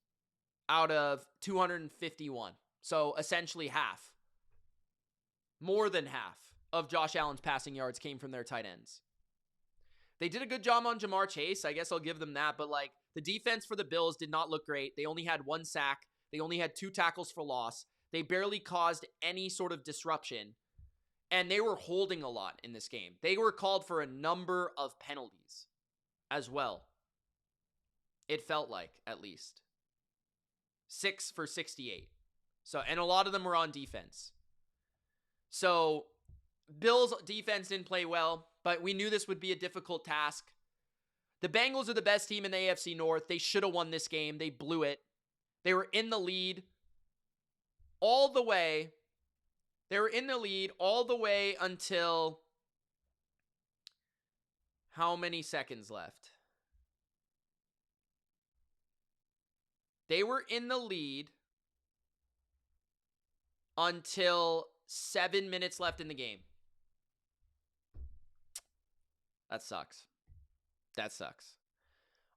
out of 251. So essentially half. More than half of Josh Allen's passing yards came from their tight ends. They did a good job on Jamar Chase. I guess I'll give them that. But the defense for the Bills did not look great. They only had 1 sack. They only had 2 tackles for loss. They barely caused any sort of disruption. And they were holding a lot in this game. They were called for a number of penalties as well. It felt like, at least. 6 for 68. And a lot of them were on defense. So Bills defense didn't play well, but we knew this would be a difficult task. The Bengals are the best team in the AFC North. They should have won this game. They blew it. They were in the lead all the way. They were in the lead all the way until how many seconds left? They were in the lead until 7 minutes left in the game. That sucks.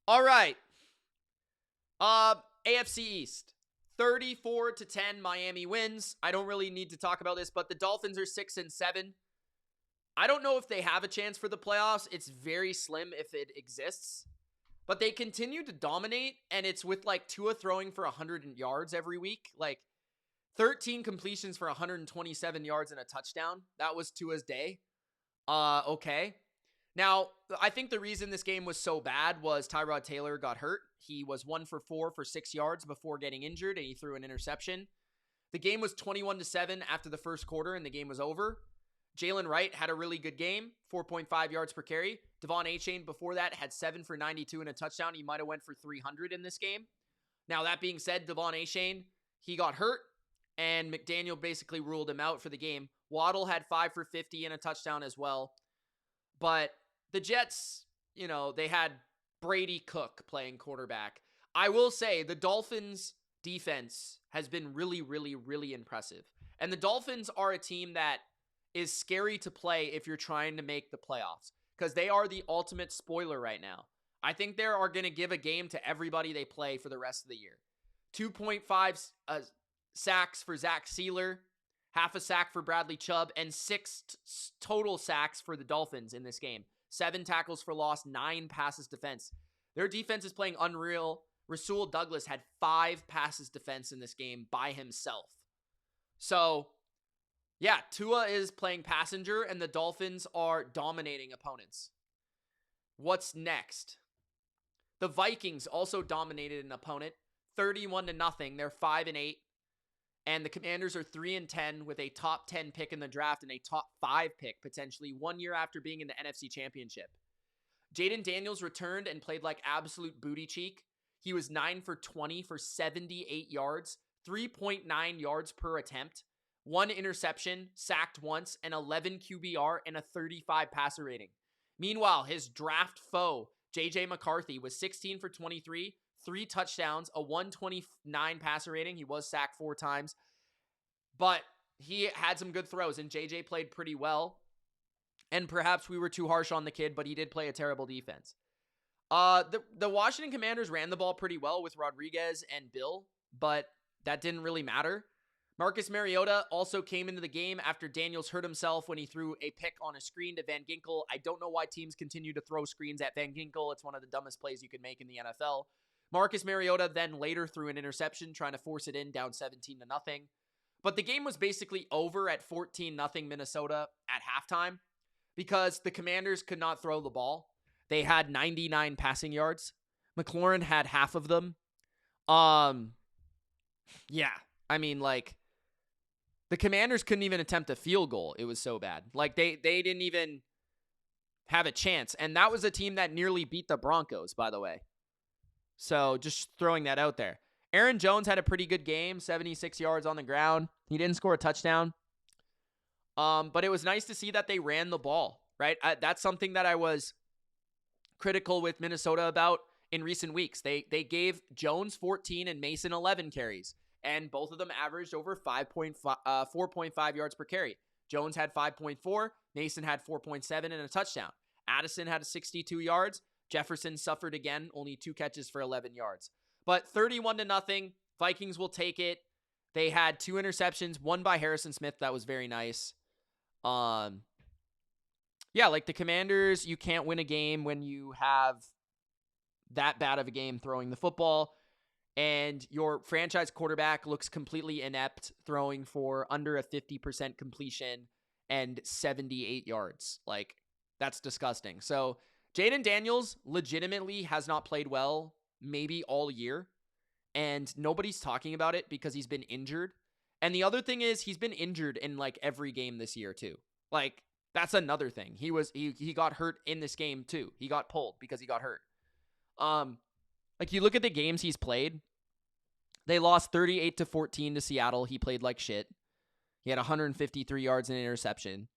All right. AFC East. 34-10 Miami wins. I don't really need to talk about this, but the Dolphins are 6-7. I don't know if they have a chance for the playoffs. It's very slim if it exists. But they continue to dominate, and it's with Tua throwing for 100 yards every week. 13 completions for 127 yards and a touchdown. That was Tua's day. Okay. Now, I think the reason this game was so bad was Tyrod Taylor got hurt. He was 1 for 4 for 6 yards before getting injured, and he threw an interception. The game was 21-7 after the first quarter, and the game was over. Jalen Wright had a really good game, 4.5 yards per carry. Devon Achane before that had 7 for 92 and a touchdown. He might have went for 300 in this game. Now, that being said, Devon Achane, he got hurt, and McDaniel basically ruled him out for the game. Waddle had 5 for 50 and a touchdown as well. But the Jets, they had Brady Cook playing quarterback. I will say the Dolphins' defense has been really, really, really impressive. And the Dolphins are a team that is scary to play if you're trying to make the playoffs because they are the ultimate spoiler right now. I think they are going to give a game to everybody they play for the rest of the year. 2.5 sacks for Zach Sealer, half a sack for Bradley Chubb, and 6 total sacks for the Dolphins in this game. 7 tackles for loss, 9 passes defense. Their defense is playing unreal. Rasul Douglas had 5 passes defense in this game by himself. So, yeah, Tua is playing passenger, and the Dolphins are dominating opponents. What's next? The Vikings also dominated an opponent, 31-0. They're 5-8. And the Commanders are 3-10 with a top 10 pick in the draft and a top 5 pick potentially 1 year after being in the NFC Championship. Jaden Daniels returned and played like absolute booty cheek. He was 9 for 20 for 78 yards, 3.9 yards per attempt, 1 interception, sacked once, and 11 QBR and a 35 passer rating. Meanwhile, his draft foe, J.J. McCarthy, was 16 for 23, 3 touchdowns, a 129 passer rating. He was sacked 4 times, but he had some good throws, and J.J. played pretty well. And perhaps we were too harsh on the kid, but he did play a terrible defense. The Washington Commanders ran the ball pretty well with Rodriguez and Bill, but that didn't really matter. Marcus Mariota also came into the game after Daniels hurt himself when he threw a pick on a screen to Van Ginkel. I don't know why teams continue to throw screens at Van Ginkel. It's one of the dumbest plays you can make in the NFL. Marcus Mariota then later threw an interception trying to force it in down 17-0. But the game was basically over at 14-0 Minnesota at halftime because the Commanders could not throw the ball. They had 99 passing yards. McLaurin had half of them. Yeah, I mean, like, the Commanders couldn't even attempt a field goal. It was so bad. Like, they didn't even have a chance. And that was a team that nearly beat the Broncos, by the way. So, just throwing that out there. Aaron Jones had a pretty good game, 76 yards on the ground. He didn't score a touchdown. But it was nice to see that they ran the ball, right? That's something that I was critical with Minnesota about in recent weeks. They gave Jones 14 and Mason 11 carries, and both of them averaged over 4.5 yards per carry. Jones had 5.4, Mason had 4.7 and a touchdown. Addison had 62 yards. Jefferson suffered again, only 2 catches for 11 yards. But 31-0, Vikings will take it. They had 2 interceptions, one by Harrison Smith. That was very nice. Yeah, like the Commanders, you can't win a game when you have that bad of a game throwing the football, and your franchise quarterback looks completely inept throwing for under a 50% completion and 78 yards. Like, that's disgusting. So Jaden Daniels legitimately has not played well maybe all year, and nobody's talking about it because he's been injured. And the other thing is he's been injured in like every game this year too. Like, that's another thing. He got hurt in this game too. He got pulled because he got hurt. Like, you look at the games he's played, they lost 38-14 to Seattle. He played like shit. He had 153 yards and an interception.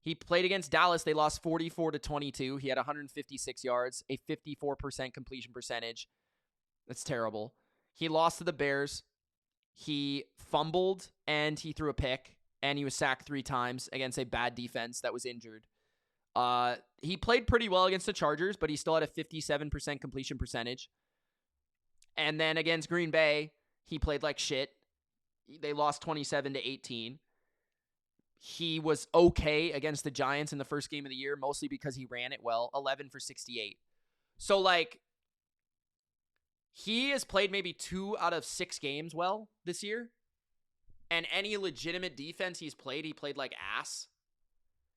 He played against Dallas. They lost 44-22. He had 156 yards, a 54% completion percentage. That's terrible. He lost to the Bears. He fumbled and he threw a pick, and he was sacked 3 times against a bad defense that was injured. He played pretty well against the Chargers, but he still had a 57% completion percentage. And then against Green Bay, he played like shit. They lost 27-18. He was okay against the Giants in the first game of the year, mostly because he ran it well, 11 for 68. So, like, he has played maybe 2 out of 6 games well this year. And any legitimate defense he played like ass.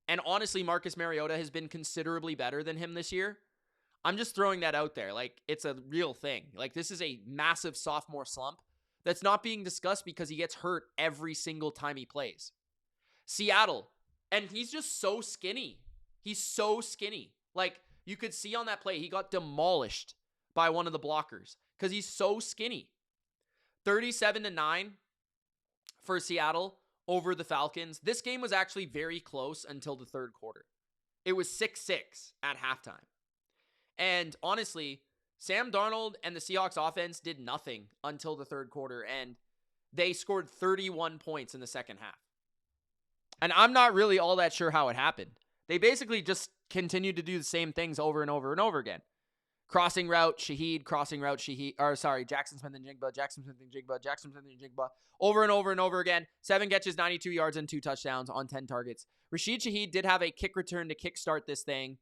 And honestly, Marcus Mariota has been considerably better than him this year. I'm just throwing that out there. Like, it's a real thing. Like, this is a massive sophomore slump that's not being discussed because he gets hurt every single time he plays. Seattle, and he's just so skinny. He's so skinny. Like, you could see on that play, he got demolished by one of the blockers because he's so skinny. 37-9 for Seattle over the Falcons. This game was actually very close until the third quarter. It was 6-6 at halftime. And honestly, Sam Darnold and the Seahawks offense did nothing until the third quarter, and they scored 31 points in the second half. And I'm not really all that sure how it happened. They basically just continued to do the same things over and over and over again. Crossing route, Jackson Smith-Njigba, over and over and over again. 7 catches, 92 yards, and 2 touchdowns on 10 targets. Rashid Shaheed did have a kick return to kickstart this thing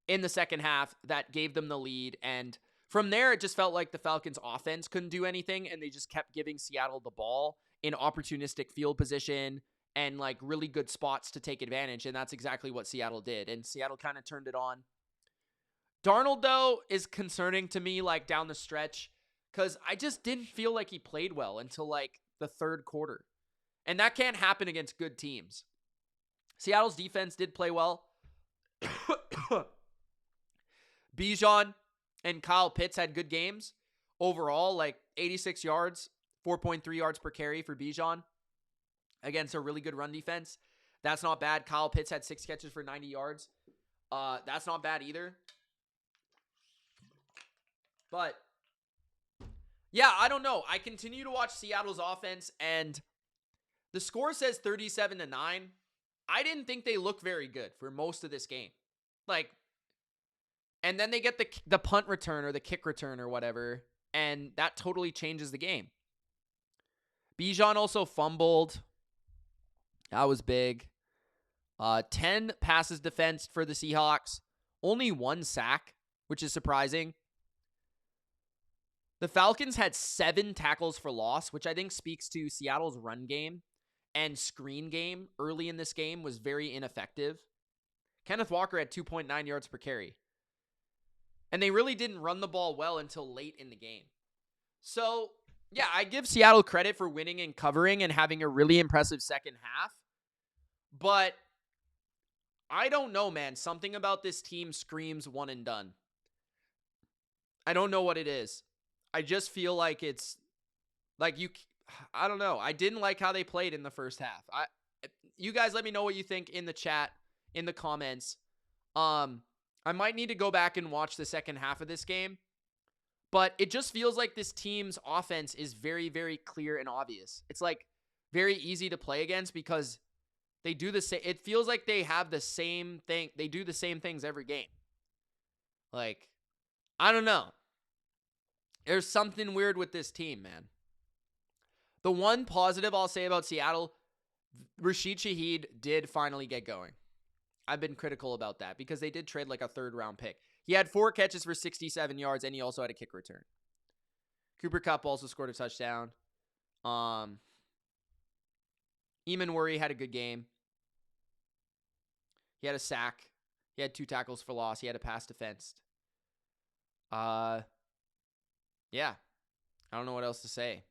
in the second half that gave them the lead. And from there, it just felt like the Falcons' offense couldn't do anything, and they just kept giving Seattle the ball in opportunistic field position and like really good spots to take advantage. And that's exactly what Seattle did. And Seattle kind of turned it on. Darnold, though, is concerning to me, like, down the stretch, because I just didn't feel like he played well until, like, the third quarter. And that can't happen against good teams. Seattle's defense did play well. Bijan and Kyle Pitts had good games. Overall, like, 86 yards, 4.3 yards per carry for Bijan against a really good run defense. That's not bad. Kyle Pitts had 6 catches for 90 yards. That's not bad either. But, yeah, I don't know. I continue to watch Seattle's offense, and the score says 37-9. I didn't think they looked very good for most of this game. Like, and then they get the punt return or the kick return or whatever, and that totally changes the game. Bijan also fumbled. That was big. 10 passes defensed for the Seahawks. Only 1 sack, which is surprising. The Falcons had 7 tackles for loss, which I think speaks to Seattle's run game and screen game early in this game was very ineffective. Kenneth Walker had 2.9 yards per carry. And they really didn't run the ball well until late in the game. So, yeah, I give Seattle credit for winning and covering and having a really impressive second half. But I don't know, man. Something about this team screams one and done. I don't know what it is. I just feel like it's like I don't know. I didn't like how they played in the first half. You guys let me know what you think in the chat, in the comments. I might need to go back and watch the second half of this game, but it just feels like this team's offense is very, very clear and obvious. It's like very easy to play against because they do the same. It feels like they have the same thing. They do the same things every game. Like, I don't know. There's something weird with this team, man. The one positive I'll say about Seattle, Rashid Shaheed did finally get going. I've been critical about that because they did trade like a 3rd-round pick. He had 4 catches for 67 yards, and he also had a kick return. Cooper Kupp also scored a touchdown. Eamon Worry had a good game. He had a sack. He had 2 tackles for loss. He had a pass defensed. Yeah, I don't know what else to say.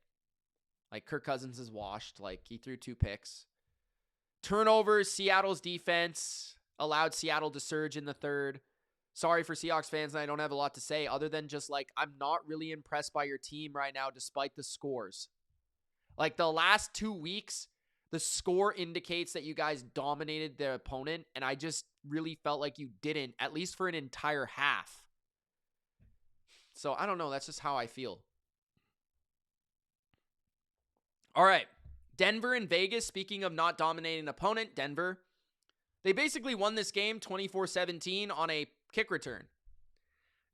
Like, Kirk Cousins is washed. Like, he threw 2 picks. Turnovers, Seattle's defense allowed Seattle to surge in the third. Sorry for Seahawks fans, and I don't have a lot to say other than just, like, I'm not really impressed by your team right now despite the scores. Like, the last 2 weeks, the score indicates that you guys dominated their opponent, and I just really felt like you didn't, at least for an entire half. So, I don't know. That's just how I feel. All right. Denver and Vegas, speaking of not dominating an opponent, Denver, they basically won this game 24-17 on a kick return.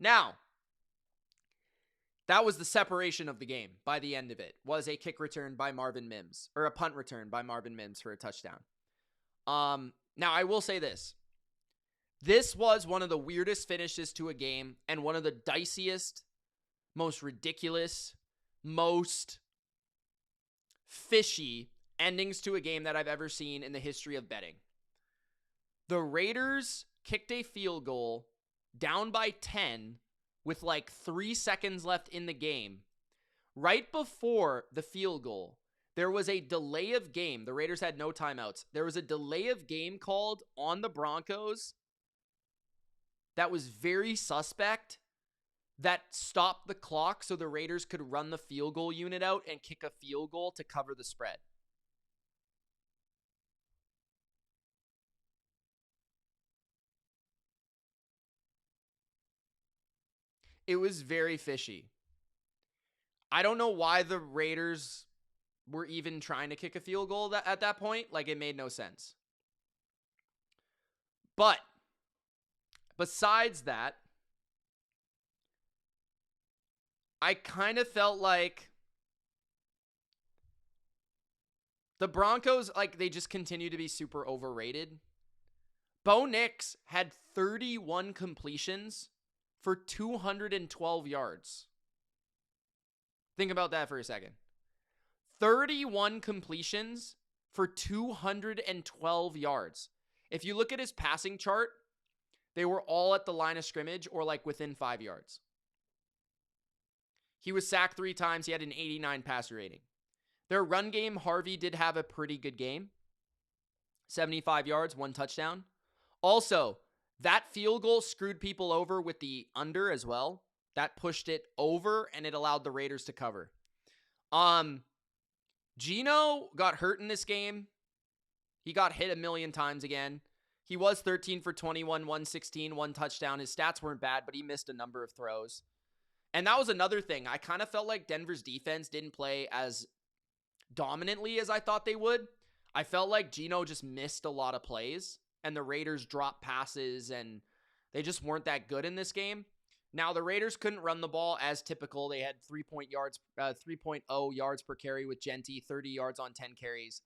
Now, that was the separation of the game by the end of it, was a kick return by Marvin Mims, or a punt return by Marvin Mims for a touchdown. Now, I will say this. This was one of the weirdest finishes to a game and one of the diciest, most ridiculous, most fishy endings to a game that I've ever seen in the history of betting. The Raiders kicked a field goal down by 10 with like 3 seconds left in the game. Right before the field goal, there was a delay of game. The Raiders had no timeouts. There was a delay of game called on the Broncos that was very suspect, that stopped the clock so the Raiders could run the field goal unit out and kick a field goal to cover the spread. It was very fishy. I don't know why the Raiders were even trying to kick a field goal at that point. Like, it made no sense. But besides that, I kind of felt like the Broncos, like, they just continue to be super overrated. Bo Nix had 31 completions for 212 yards. Think about that for a second. 31 completions for 212 yards. If you look at his passing chart, they were all at the line of scrimmage or like within 5 yards. He was sacked 3 times. He had an 89 passer rating. Their run game, Harvey did have a pretty good game. 75 yards, 1 touchdown. Also, that field goal screwed people over with the under as well. That pushed it over and it allowed the Raiders to cover. Geno got hurt in this game. He got hit a million times again. He was 13 for 21, 116, 1 touchdown. His stats weren't bad, but he missed a number of throws. And that was another thing. I kind of felt like Denver's defense didn't play as dominantly as I thought they would. I felt like Geno just missed a lot of plays, and the Raiders dropped passes, and they just weren't that good in this game. Now, the Raiders couldn't run the ball as typical. They had 3.0 yards per carry with Genty, 30 yards on 10 carries.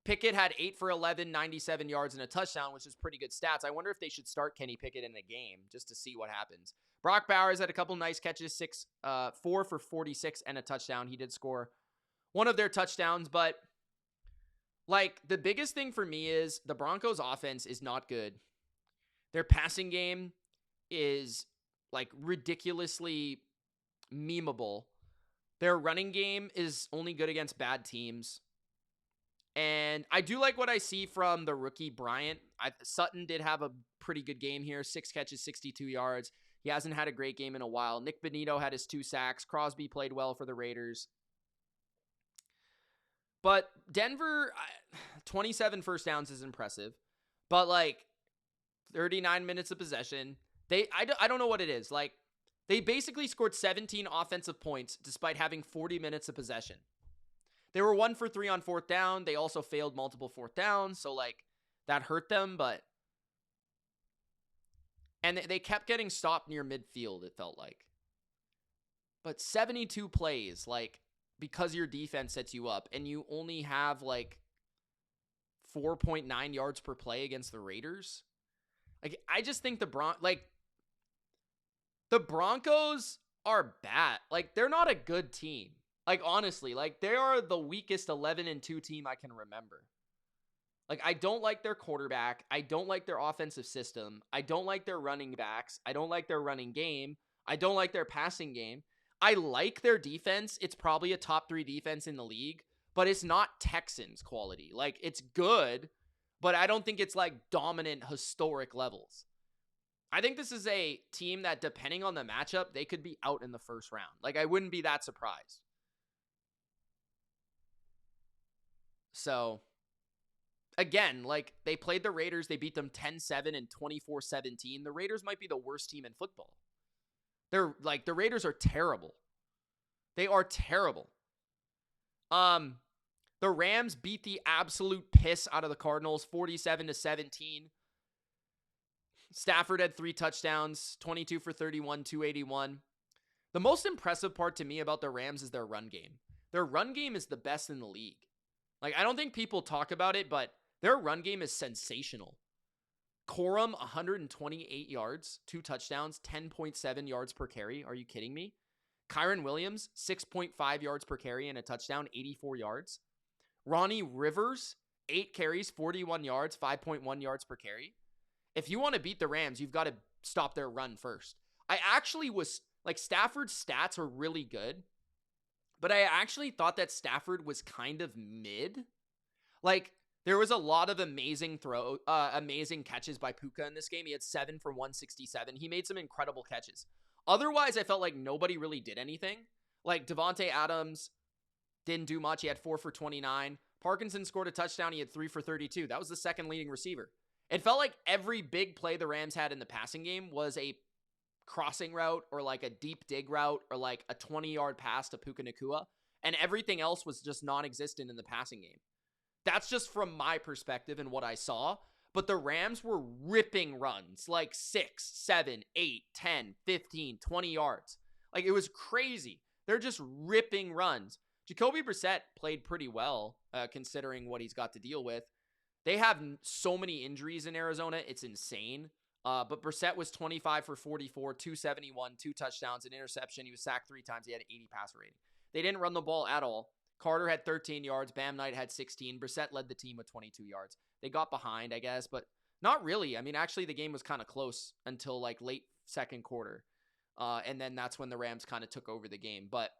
Pickett had 8 for 11, 97 yards and a touchdown, which is pretty good stats. I wonder if they should start Kenny Pickett in a game just to see what happens. Brock Bowers had a couple nice catches, 4 for 46 and a touchdown. He did score one of their touchdowns, but like the biggest thing for me is the Broncos offense is not good. Their passing game is like ridiculously memeable. Their running game is only good against bad teams. And I do like what I see from the rookie Bryant. Sutton did have a pretty good game here. 6 catches, 62 yards. He hasn't had a great game in a while. Nick Benito had his 2 sacks. Crosby played well for the Raiders. But Denver, 27 first downs is impressive. But like 39 minutes of possession. I don't know what it is. Like, they basically scored 17 offensive points despite having 40 minutes of possession. They were 1 for 3 on 4th down. They also failed multiple 4th downs. So, like, that hurt them, and they kept getting stopped near midfield, it felt like. But 72 plays, like, because your defense sets you up, and you only have, like, 4.9 yards per play against the Raiders. Like, I just think the Broncos are bad. Like, they're not a good team. Like, honestly, like, they are the weakest 11-2 team I can remember. Like, I don't like their quarterback. I don't like their offensive system. I don't like their running backs. I don't like their running game. I don't like their passing game. I like their defense. It's probably a top 3 defense in the league, but it's not Texans quality. Like, it's good, but I don't think it's like dominant historic levels. I think this is a team that, depending on the matchup, they could be out in the first round. Like, I wouldn't be that surprised. So, again, like, they played the Raiders. They beat them 10-7 and 24-17. The Raiders might be the worst team in football. The Raiders are terrible. They are terrible. The Rams beat the absolute piss out of the Cardinals, 47-17. Stafford had 3 touchdowns, 22 for 31, 281. The most impressive part to me about the Rams is their run game. Their run game is the best in the league. Like, I don't think people talk about it, but their run game is sensational. Corum, 128 yards, 2 touchdowns, 10.7 yards per carry. Are you kidding me? Kyron Williams, 6.5 yards per carry and a touchdown, 84 yards. Ronnie Rivers, 8 carries, 41 yards, 5.1 yards per carry. If you want to beat the Rams, you've got to stop their run first. I actually was, like, Stafford's stats are really good, but I actually thought that Stafford was kind of mid. Like, there was a lot of amazing catches by Puka in this game. He had 7 for 167. He made some incredible catches. Otherwise, I felt like nobody really did anything. Like, Devontae Adams didn't do much. He had 4 for 29. Parkinson scored a touchdown. He had 3 for 32. That was the second leading receiver. It felt like every big play the Rams had in the passing game was a crossing route or like a deep dig route or like a 20-yard pass to Puka Nacua. And everything else was just non-existent in the passing game. That's just from my perspective and what I saw. But the Rams were ripping runs like 6, 7, 8, 10, 15, 20 yards. Like, it was crazy. They're just ripping runs. Jacoby Brissett played pretty well, considering what he's got to deal with. They have so many injuries in Arizona. It's insane. But Brissett was 25 for 44, 271, 2 touchdowns, an interception. He was sacked 3 times. He had an 80 passer rating. They didn't run the ball at all. Carter had 13 yards. Bam Knight had 16. Brissett led the team with 22 yards. They got behind, I guess, but not really. I mean, actually, the game was kind of close until like late second quarter. And then that's when the Rams kind of took over the game. But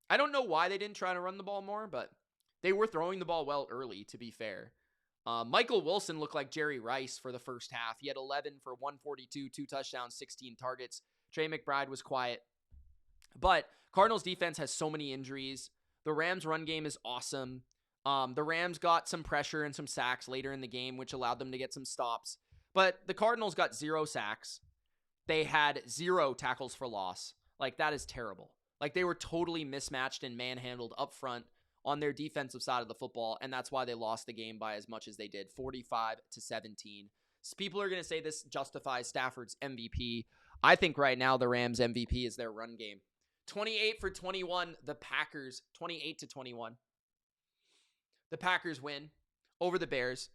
I don't know why they didn't try to run the ball more, but they were throwing the ball well early, to be fair. Michael Wilson looked like Jerry Rice for the first half. He had 11 for 142, 2 touchdowns, 16 targets. Trey McBride was quiet. But Cardinals defense has so many injuries. The Rams run game is awesome. The Rams got some pressure and some sacks later in the game, which allowed them to get some stops. But the Cardinals got 0 sacks. They had 0 tackles for loss. Like, that is terrible. Like, they were totally mismatched and manhandled up front on their defensive side of the football, and that's why they lost the game by as much as they did, 45-17. So people are going to say this justifies Stafford's MVP. I think right now the Rams' MVP is their run game. 28 for 21, the Packers, 28-21. The Packers win over the Bears.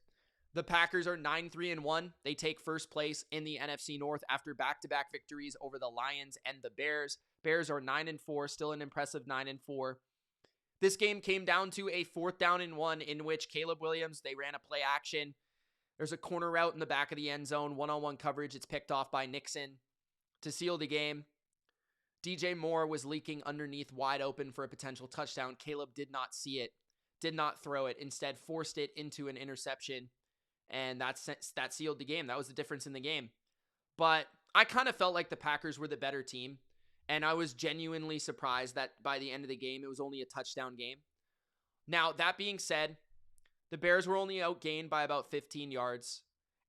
The Packers are 9-3-1. They take first place in the NFC North after back-to-back victories over the Lions and the Bears. Bears are 9-4, still an impressive 9-4. This game came down to a 4th down and 1 in which Caleb Williams, they ran a play action. There's a corner route in the back of the end zone, one-on-one coverage. It's picked off by Nixon to seal the game. DJ Moore was leaking underneath wide open for a potential touchdown. Caleb did not see it, did not throw it, instead forced it into an interception, and that sealed the game. That was the difference in the game. But I kind of felt like the Packers were the better team, and I was genuinely surprised that by the end of the game, it was only a touchdown game. Now, that being said, the Bears were only outgained by about 15 yards,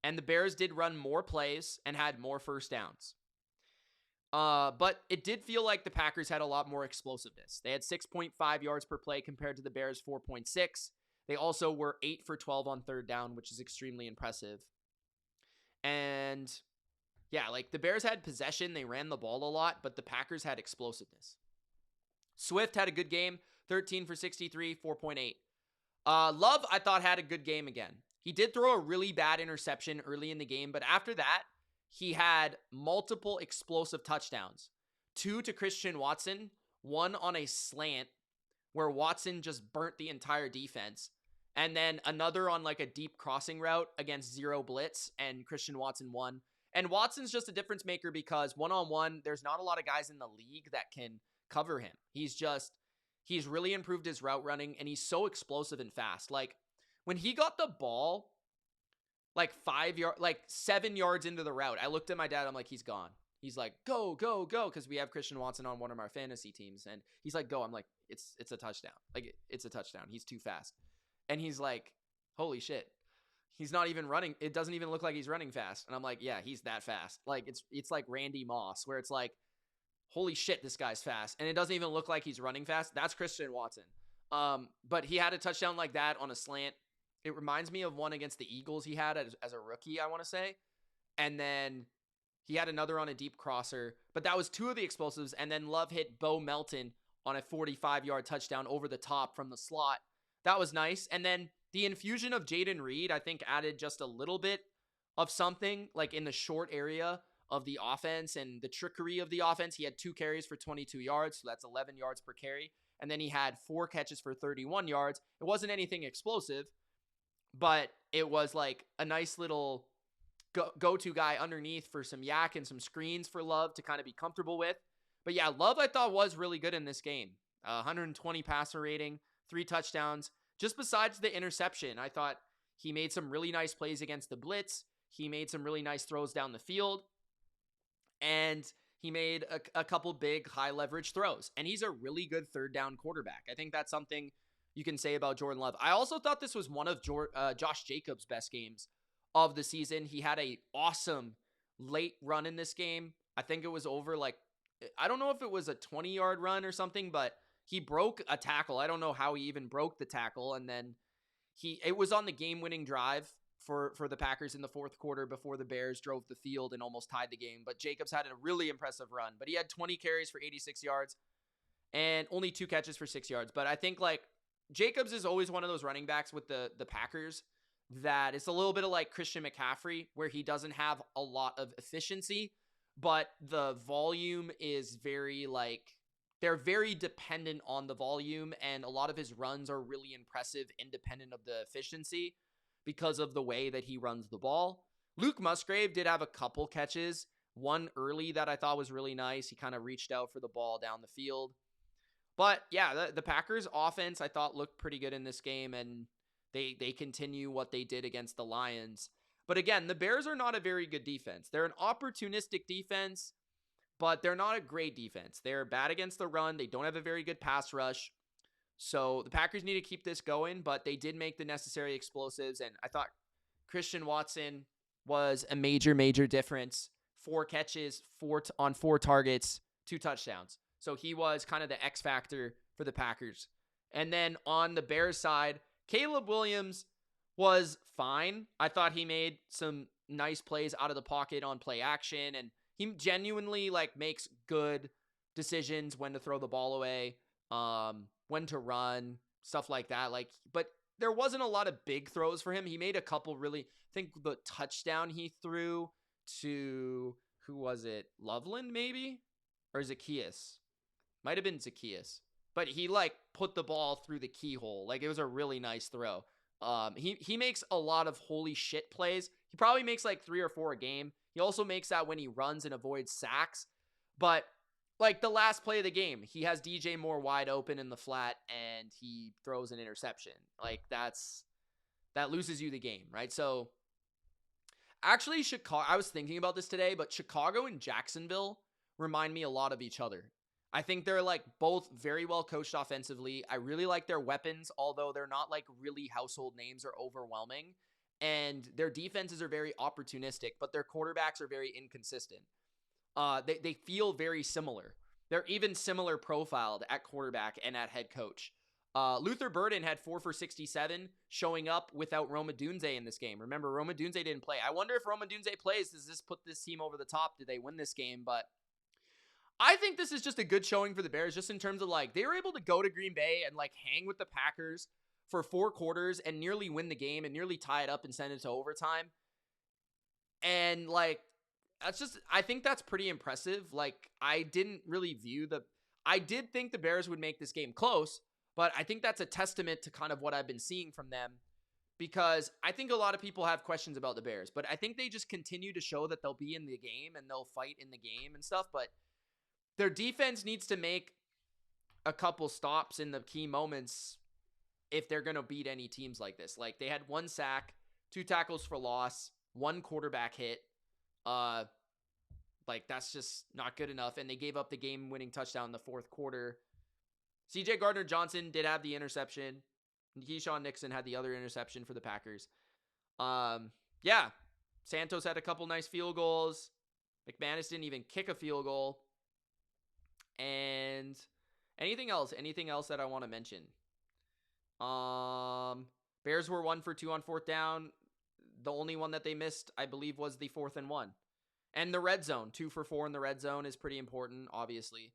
and the Bears did run more plays and had more first downs. But it did feel like the Packers had a lot more explosiveness. They had 6.5 yards per play compared to the Bears' 4.6. They also were 8 for 12 on 3rd down, which is extremely impressive. And yeah, like the Bears had possession. They ran the ball a lot, but the Packers had explosiveness. Swift had a good game, 13 for 63, 4.8. Love, I thought, had a good game again. He did throw a really bad interception early in the game, but after that, he had multiple explosive touchdowns. 2 to Christian Watson, 1 on a slant where Watson just burnt the entire defense, and then another on like a deep crossing route against 0 blitz, and Christian Watson won. And Watson's just a difference maker because one-on-one, there's not a lot of guys in the league that can cover him. He's really improved his route running, and he's so explosive and fast. Like, when he got the ball like 7 yards into the route, I looked at my dad, I'm like, he's gone. He's like, go, go, go, because we have Christian Watson on one of our fantasy teams, and he's like, go. I'm like, it's a touchdown. Like, it's a touchdown. He's too fast. And he's like, holy shit. He's not even running. It doesn't even look like he's running fast. And I'm like, yeah, he's that fast. Like, it's like Randy Moss, where it's like, holy shit, this guy's fast. And it doesn't even look like he's running fast. That's Christian Watson. But he had a touchdown like that on a slant. It reminds me of one against the Eagles he had as a rookie, I want to say. And then he had another on a deep crosser. But that was 2 of the explosives. And then Love hit Bo Melton on a 45-yard touchdown over the top from the slot. That was nice. And then the infusion of Jaden Reed, I think, added just a little bit of something, like in the short area of the offense and the trickery of the offense. He had 2 carries for 22 yards, so that's 11 yards per carry. and then he had 4 catches for 31 yards. It wasn't anything explosive, but it was like a nice little go-to guy underneath for some yak and some screens for Love to kind of be comfortable with. But yeah, Love I thought was really good in this game. 120 passer rating, 3 touchdowns. Just besides the interception, I thought he made some really nice plays against the blitz. He made some really nice throws down the field. And he made a couple big high leverage throws. And he's a really good third down quarterback. I think that's something you can say about Jordan Love. I also thought this was one of Josh Jacobs' best games of the season. He had a awesome late run in this game. I think it was over I don't know if it was a 20-yard run or something, but he broke a tackle. I don't know how he even broke the tackle. And then it was on the game-winning drive for the Packers in the fourth quarter before the Bears drove the field and almost tied the game. But Jacobs had a really impressive run. But he had 20 carries for 86 yards and only 2 catches for 6 yards. But I think Jacobs is always one of those running backs with the Packers that it's a little bit of like Christian McCaffrey, where he doesn't have a lot of efficiency, but the volume is they're very dependent on the volume, and a lot of his runs are really impressive independent of the efficiency because of the way that he runs the ball. Luke Musgrave did have a couple catches, one early that I thought was really nice. He kind of reached out for the ball down the field. But yeah, the Packers offense I thought looked pretty good in this game, and they continue what they did against the Lions. But again, the Bears are not a very good defense. They're an opportunistic defense, but they're not a great defense. They're bad against the run. They don't have a very good pass rush. So the Packers need to keep this going, but they did make the necessary explosives, and I thought Christian Watson was a major, major difference. 4 catches, 4 targets, 2 touchdowns. So he was kind of the X factor for the Packers. And then on the Bears side, Caleb Williams was fine. I thought he made some nice plays out of the pocket on play action, and he genuinely makes good decisions when to throw the ball away, when to run, stuff like that. But there wasn't a lot of big throws for him. He made a couple really, I think the touchdown he threw to, who was it? Loveland maybe? Or Zacchaeus? Might have been Zacchaeus. But he put the ball through the keyhole. It was a really nice throw. He makes a lot of holy shit plays. He probably makes 3 or 4 a game. He also makes that when he runs and avoids sacks. But the last play of the game, he has DJ Moore wide open in the flat and he throws an interception. That loses you the game, right? So actually, Chicago, I was thinking about this today, but Chicago and Jacksonville remind me a lot of each other. I think they're both very well coached offensively. I really like their weapons, although they're not really household names or overwhelming. And their defenses are very opportunistic, but their quarterbacks are very inconsistent. They feel very similar. They're even similar profiled at quarterback and at head coach. Luther Burden had 4 for 67, showing up without Roma Dunze in this game. Remember, Roma Dunze didn't play. I wonder if Roma Dunze plays, does this put this team over the top? Do they win this game? But I think this is just a good showing for the Bears, just in terms of they were able to go to Green Bay and hang with the Packers for 4 quarters and nearly win the game and nearly tie it up and send it to overtime. And that's just, I think that's pretty impressive. I didn't really I did think the Bears would make this game close, but I think that's a testament to kind of what I've been seeing from them, because I think a lot of people have questions about the Bears, but I think they just continue to show that they'll be in the game and they'll fight in the game and stuff. But their defense needs to make a couple stops in the key moments if they're going to beat any teams like this. They had 1 sack, 2 tackles for loss, 1 quarterback hit. That's just not good enough. And they gave up the game-winning touchdown in the fourth quarter. CJ Gardner-Johnson did have the interception. Keyshawn Nixon had the other interception for the Packers. Yeah, Santos had a couple nice field goals. McManus didn't even kick a field goal. And anything else that I want to mention? Bears were 1 for 2 on 4th down. The only one that they missed, I believe, was the 4th and 1. And the red zone, 2 for 4 in the red zone is pretty important, obviously.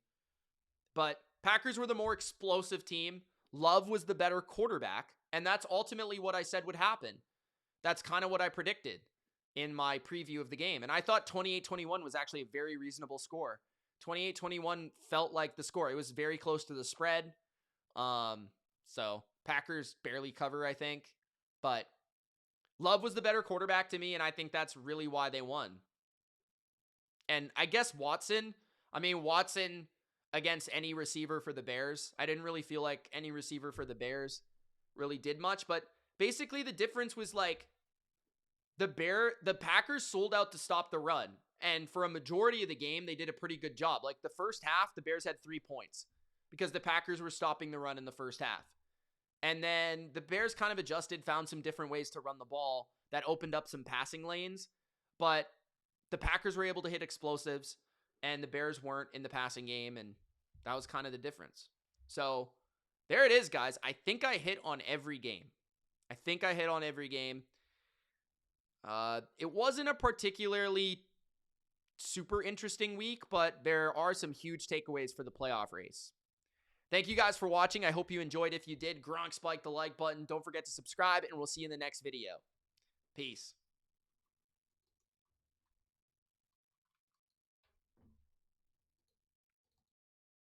But Packers were the more explosive team. Love was the better quarterback. And that's ultimately what I said would happen. That's kind of what I predicted in my preview of the game. And I thought 28-21 was actually a very reasonable score. 28-21 felt like the score. It was very close to the spread. So Packers barely cover, I think. But Love was the better quarterback to me, and I think that's really why they won. And I guess Watson against any receiver for the Bears. I didn't really feel like any receiver for the Bears really did much, but basically the difference was like the Packers sold out to stop the run. And for a majority of the game, they did a pretty good job. Like the first half, the Bears had 3 points because the Packers were stopping the run in the first half. And then the Bears kind of adjusted, found some different ways to run the ball that opened up some passing lanes. But the Packers were able to hit explosives, and the Bears weren't in the passing game, and that was kind of the difference. So there it is, guys. I think I hit on every game. It wasn't a particularly super interesting week, but there are some huge takeaways for the playoff race. Thank you guys for watching. I hope you enjoyed. If you did, Gronk spike the like button. Don't forget to subscribe, and we'll see you in the next video. Peace.